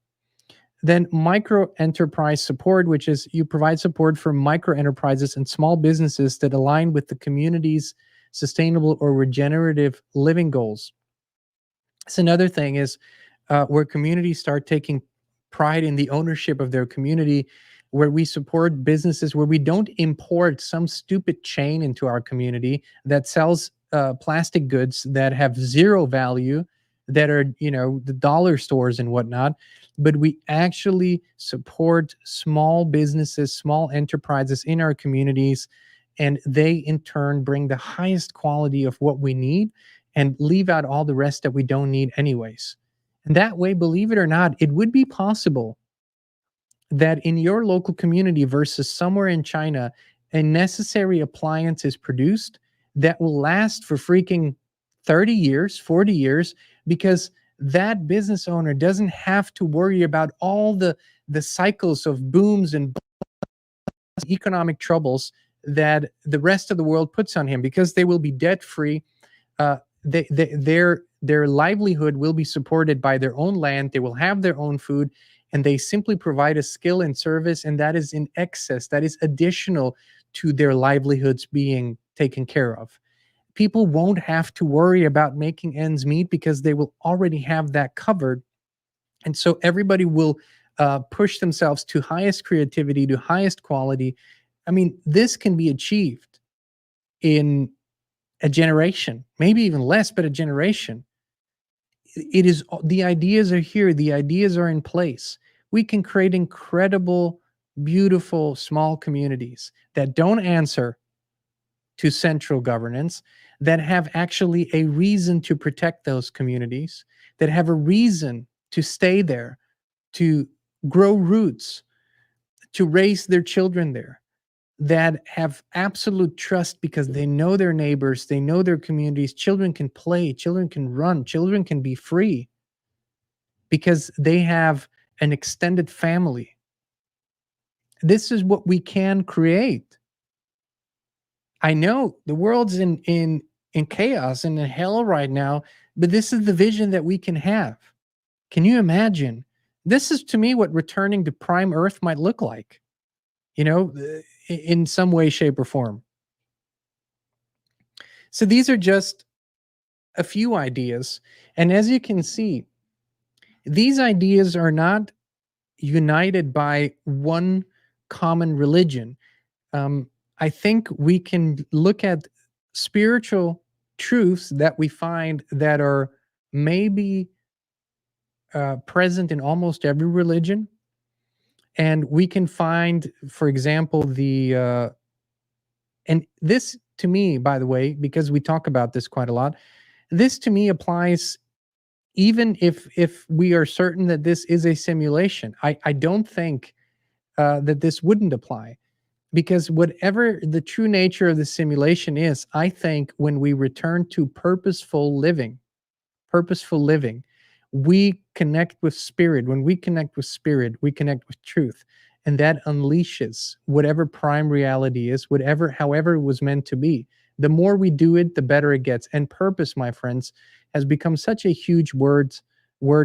[SPEAKER 1] Then micro enterprise support, which is you provide support for micro enterprises and small businesses that align with the community's sustainable or regenerative living goals. So another thing is where communities start taking pride in the ownership of their community, where we support businesses, where we don't import some stupid chain into our community that sells plastic goods that have zero value, that are, the dollar stores and whatnot, but we actually support small businesses, small enterprises in our communities, and they in turn bring the highest quality of what we need and leave out all the rest that we don't need anyways. And that way, believe it or not, it would be possible that in your local community versus somewhere in China, a necessary appliance is produced that will last for freaking 30 years, 40 years, because that business owner doesn't have to worry about all the cycles of booms and economic troubles that the rest of the world puts on him, because they will be debt free. Their livelihood will be supported by their own land. They will have their own food, and they simply provide a skill and service, and that is in excess, that is additional to their livelihoods being taken care of. People won't have to worry about making ends meet because they will already have that covered. And so everybody will push themselves to highest creativity, to highest quality. I mean, this can be achieved in a generation, maybe even less, but a generation. It is, the ideas are here, the ideas are in place. We can create incredible, beautiful, small communities that don't answer to central governance, that have actually a reason to protect those communities, that have a reason to stay there, to grow roots, to raise their children there, that have absolute trust because they know their neighbors, they know their communities. Children can play, children can run, children can be free because they have an extended family. This is what we can create. I know the world's in chaos and in hell right now, but this is the vision that we can have. Can you imagine? This is, to me, what returning to prime Earth might look like, you know, in some way, shape, or form. So these are just a few ideas. And as you can see, these ideas are not united by one common religion. I think we can look at spiritual truths that we find that are maybe present in almost every religion. And we can find, for example, and this to me, by the way, because we talk about this quite a lot, this to me applies even if we are certain that this is a simulation. I don't think that this wouldn't apply, because whatever the true nature of the simulation is, I think when we return to purposeful living, we connect with spirit. When we connect with spirit, we connect with truth, and that unleashes whatever prime reality is, whatever, however it was meant to be. The more we do it, the better it gets. And purpose, my friends, has become such a huge word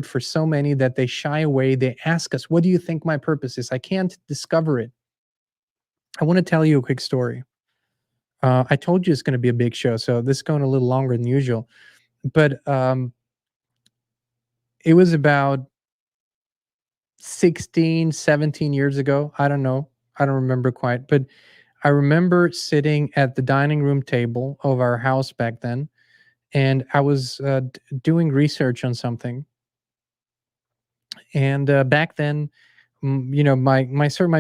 [SPEAKER 1] for so many that they shy away. They ask us, what do you think my purpose is? I can't discover it. I want to tell you a quick story. I told you it's going to be a big show, so this is going a little longer than usual. But it was about 16, 17 years ago. I don't know. I don't remember quite. But I remember sitting at the dining room table of our house back then, and I was doing research on something. And back then, you know, my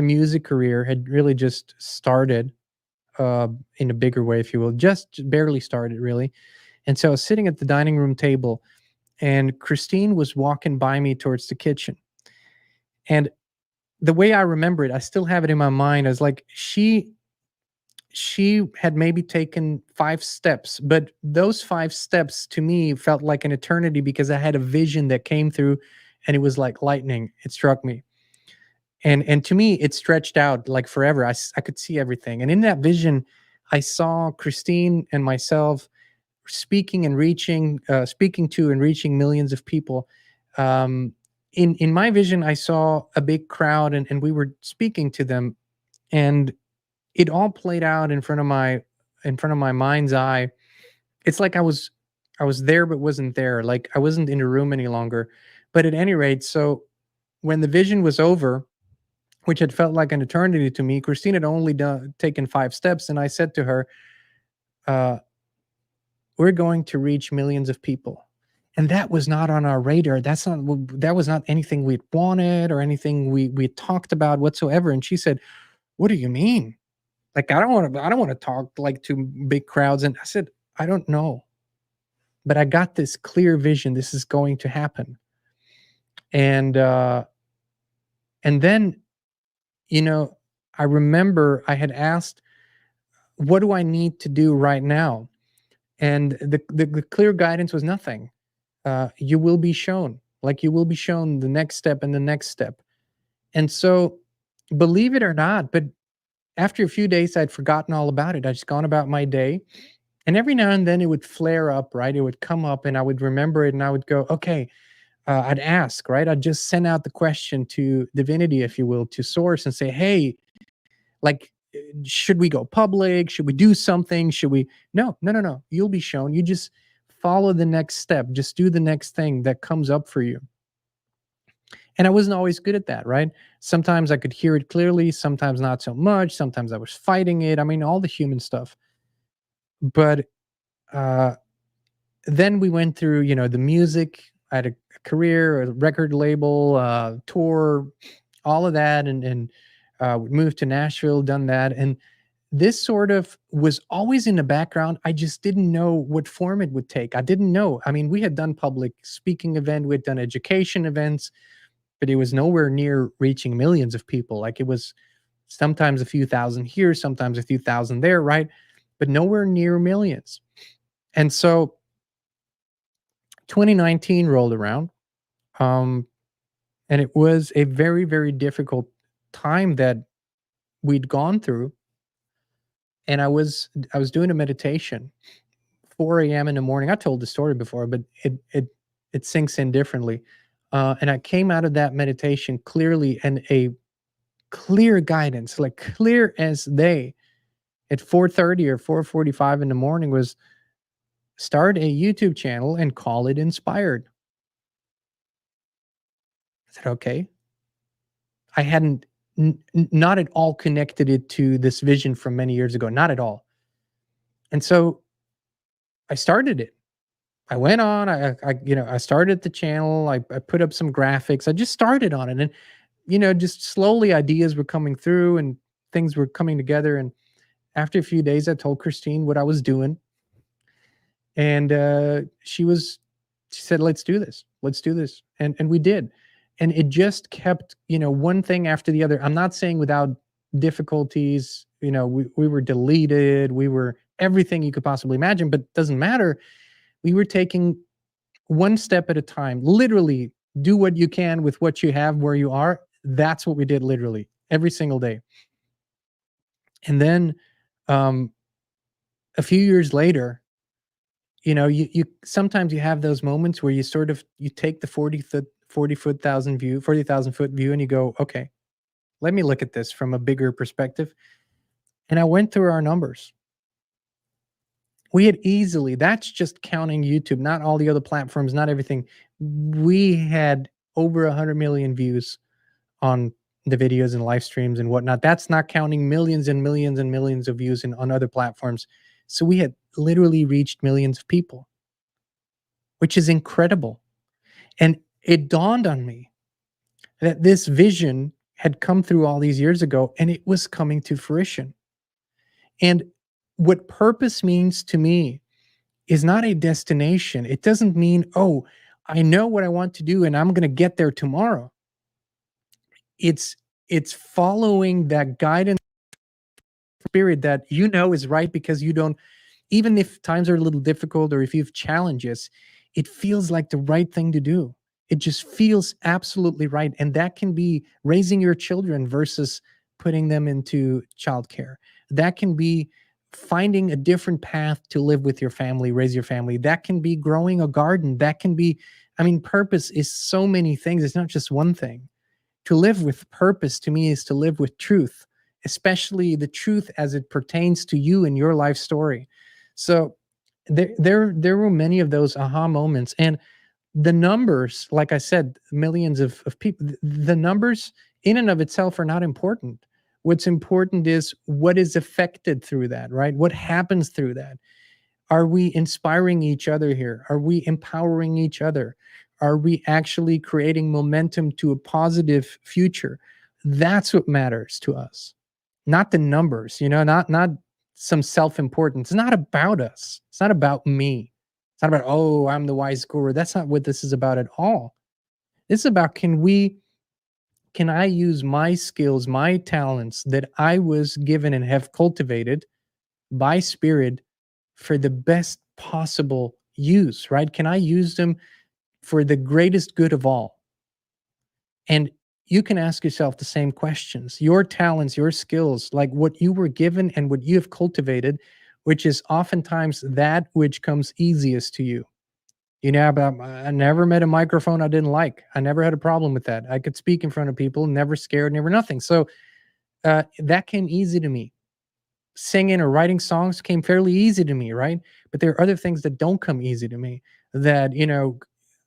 [SPEAKER 1] music career had really just started in a bigger way, if you will, just barely started, really. And so I was sitting at the dining room table, and Christine was walking by me towards the kitchen. And the way I remember it, I still have it in my mind, as like she had maybe taken 5 steps, but those 5 steps to me felt like an eternity, because I had a vision that came through, and it was like lightning. It struck me. And to me, it stretched out like forever. I could see everything. And in that vision, I saw Christine and myself speaking and speaking to and reaching millions of people. In my vision, I saw a big crowd, and we were speaking to them, and it all played out in front of my mind's eye. It's like I was there but wasn't there. Like I wasn't in the room any longer. But at any rate, so when the vision was over, which had felt like an eternity to me, Christine had only taken 5 steps, and I said to her, uh, "We're going to reach millions of people." And that was not on our radar. That was not anything we'd wanted or anything we talked about whatsoever. And she said, "What do you mean? Like I don't want to talk like to big crowds." And I said, "I don't know, but I got this clear vision. This is going to happen." And then, you know, I remember I had asked, what do I need to do right now? And the clear guidance was nothing. you will be shown. Like, you will be shown the next step and the next step. And so, believe it or not, but after a few days, I'd forgotten all about it. I'd just gone about my day. And every now and then it would flare up, right? It would come up and I would remember it and I would go, okay, I'd ask, right? I'd just send out the question to divinity, if you will, to source and say, hey, like, should we go public? Should we do something? Should we? No, no, no, no. You'll be shown. You just follow the next step. Just do the next thing that comes up for you. And I wasn't always good at that, right? Sometimes I could hear it clearly, sometimes not so much. Sometimes I was fighting it. I mean, all the human stuff. But uh, then we went through, the music. I had a career, a record label, tour, all of that, and we moved to Nashville, done that, and this sort of was always in the background. I just didn't know what form it would take. I didn't know. I mean, we had done public speaking event, we had done education events, but it was nowhere near reaching millions of people. Like, it was sometimes a few thousand here, sometimes a few thousand there, right? But nowhere near millions. And so 2019 rolled around, um, and it was a very, very difficult time that we'd gone through. And I was doing a meditation, 4 a.m. in the morning. I told the story before, but it sinks in differently. And I came out of that meditation clearly, and a clear guidance, like clear as day, at 4:30 or 4:45 in the morning, was start a YouTube channel and call it Inspired. I said, okay. I hadn't not at all connected it to this vision from many years ago, not at all. And so I started it. I went on, I started the channel, I put up some graphics, I just started on it, and, just slowly ideas were coming through and things were coming together, and after a few days, I told Christine what I was doing, and, she said, "Let's do this. Let's do this." And we did. And it just kept, one thing after the other. I'm not saying without difficulties. We were deleted, we were everything you could possibly imagine, but it doesn't matter. We were taking one step at a time. Literally, do what you can with what you have where you are. That's what we did, literally every single day. And then, um, a few years later, you sometimes you have those moments where you sort of you take the 40,000 foot view, and you go, okay, let me look at this from a bigger perspective. And I went through our numbers. We had easily, that's just counting YouTube, not all the other platforms, not everything. We had over 100 million views on the videos and live streams and whatnot. That's not counting millions and millions and millions of views on other platforms. So we had literally reached millions of people, which is incredible. And it dawned on me that this vision had come through all these years ago, and it was coming to fruition. And what purpose means to me is not a destination. It doesn't mean, oh, I know what I want to do and I'm going to get there tomorrow. It's following that guidance spirit that is right, because you don't, even if times are a little difficult or if you have challenges, it feels like the right thing to do. It just feels absolutely right. And that can be raising your children versus putting them into childcare. That can be finding a different path to live with your family, raise your family. That can be growing a garden. That can be, I mean, purpose is so many things. It's not just one thing. To live with purpose to me is to live with truth, especially the truth as it pertains to you and your life story. So there were many of those aha moments. And the numbers, like I said, millions of people, the numbers in and of itself are not important. What's important is what is affected through that, right? What happens through that? Are we inspiring each other here? Are we empowering each other? Are we actually creating momentum to a positive future? That's what matters to us, not the numbers, not some self-importance. It's not about us. It's not about me. It's not about, oh, I'm the wise guru. That's not what this is about at all. It's about, can I use my skills, my talents that I was given and have cultivated by spirit for the best possible use, right? Can I use them for the greatest good of all. And you can ask yourself the same questions. Your talents, your skills, like what you were given and what you have cultivated, which is oftentimes that which comes easiest to you. You know, I never met a microphone I didn't like. I never had a problem with that. I could speak in front of people, never scared, never nothing. So that came easy to me. Singing or writing songs came fairly easy to me, right? But there are other things that don't come easy to me that, you know,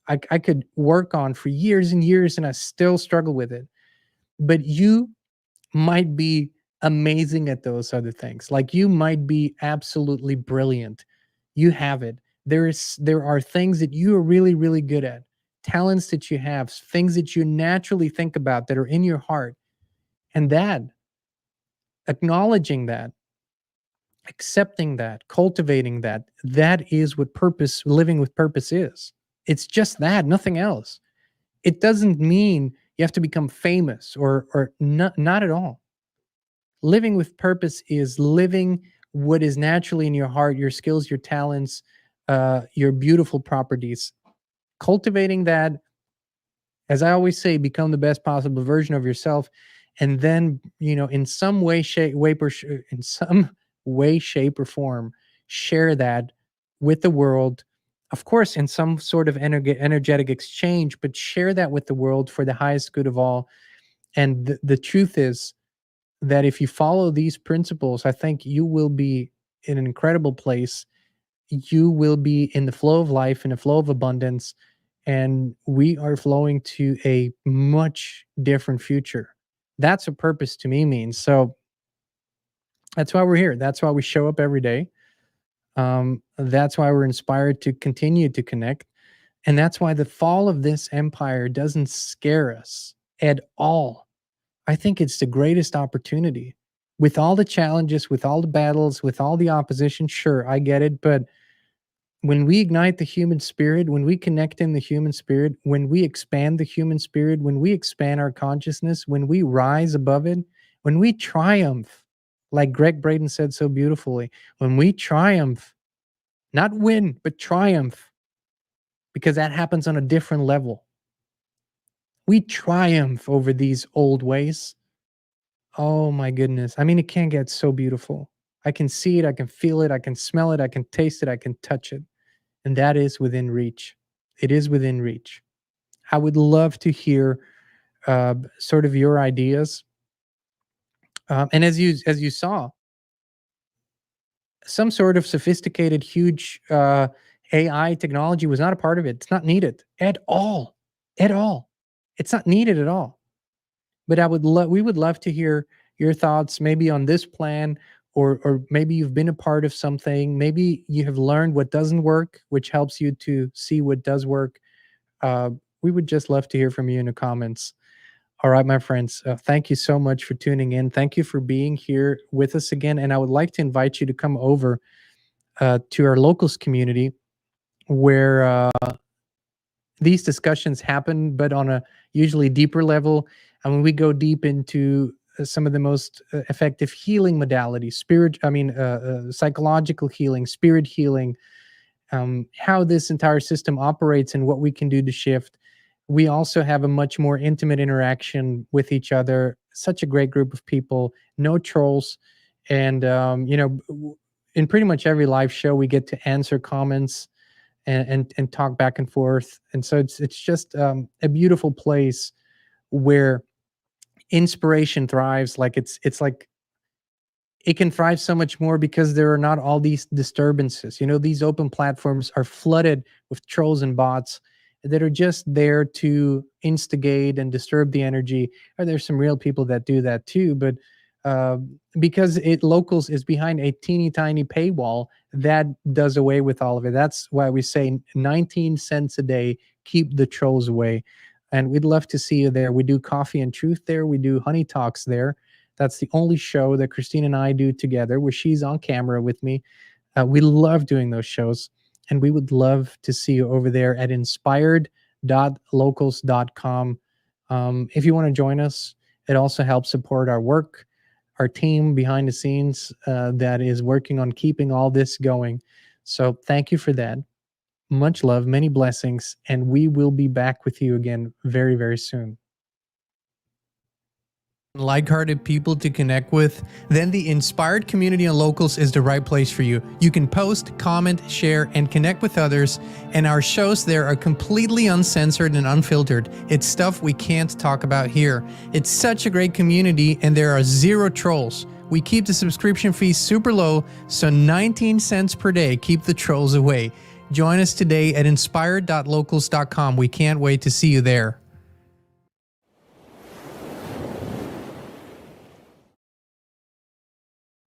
[SPEAKER 1] I could work on for years and years and I still struggle with it. But you might be amazing at those other things. Like you might be absolutely brilliant. You have it. There are things that you are really, really good at, talents that you have, things that you naturally think about that are in your heart. And that, acknowledging that, accepting that, cultivating that, that is what purpose, living with purpose is. It's just that, nothing else. It doesn't mean you have to become famous or not at all. Living with purpose is living what is naturally in your heart, your skills, your talents, your beautiful properties. Cultivating that, as I always say, become the best possible version of yourself, and then, you know, in some way, in some way, shape, or form, share that with the world. Of course, in some sort of energetic exchange, but share that with the world for the highest good of all. And the truth is that if you follow these principles, I think you will be in an incredible place. You will be in the flow of life, in a flow of abundance, and we are flowing to a much different future. That's what purpose to me means. So that's why we're here. That's why we show up every day. That's why we're inspired to continue to connect. And that's why the fall of this empire doesn't scare us at all. I think it's the greatest opportunity. With all the challenges, with all the battles, with all the opposition, sure, I get it. But when we ignite the human spirit, when we connect in the human spirit, when we expand the human spirit, when we expand our consciousness, when we rise above it, when we triumph, like Greg Braden said so beautifully, when we triumph, not win, but triumph, because that happens on a different level. We triumph over these old ways. Oh my goodness. I mean, it can get so beautiful. I can see it, I can feel it, I can smell it, I can taste it, I can touch it. And that is within reach. It is within reach. I would love to hear sort of your ideas. And as you saw, some sort of sophisticated, huge AI technology was not a part of it. It's not needed at all. At all. It's not needed at all. But we would love to hear your thoughts maybe on this plan, or maybe you've been a part of something, maybe you have learned what doesn't work, which helps you to see what does work. We would just love to hear from you in the comments. All right, my friends, thank you so much for tuning in. Thank you for being here with us again, and I would like to invite you to come over to our locals community, where these discussions happen, but on a usually deeper level. And when we go deep into some of the most effective healing modalities, psychological healing, spirit healing, how this entire system operates and what we can do to shift. We also have a much more intimate interaction with each other. Such a great group of people, no trolls. And, in pretty much every live show, we get to answer comments and talk back and forth. And so it's just a beautiful place where inspiration thrives. Like it's like it can thrive so much more because there are not all these disturbances. You know, these open platforms are flooded with trolls and bots that are just there to instigate and disturb the energy. Or there's some real people that do that too, but uh, because it locals is behind a teeny tiny paywall, that does away with all of it. That's why we say 19 cents a day, keep the trolls away. And we'd love to see you there. We do Coffee and Truth there. We do Honey Talks there. That's the only show that Christine and I do together, where she's on camera with me. We love doing those shows, and we would love to see you over there at inspired.locals.com. If you want to join us, it also helps support our work, our team behind the scenes that is working on keeping all this going. So thank you for that. much love, many blessings, and we will be back with you again very, very soon. Like-hearted people to connect with, then the Inspired community on Locals is the right place for you. You can post, comment, share, and connect with others, and our shows there are completely uncensored and unfiltered. It's stuff we can't talk about here. It's such a great community, and there are zero trolls. We keep the subscription fees super low, so 19 cents per day. Keep the trolls away. Join us today at inspired.locals.com. We can't wait to see you there.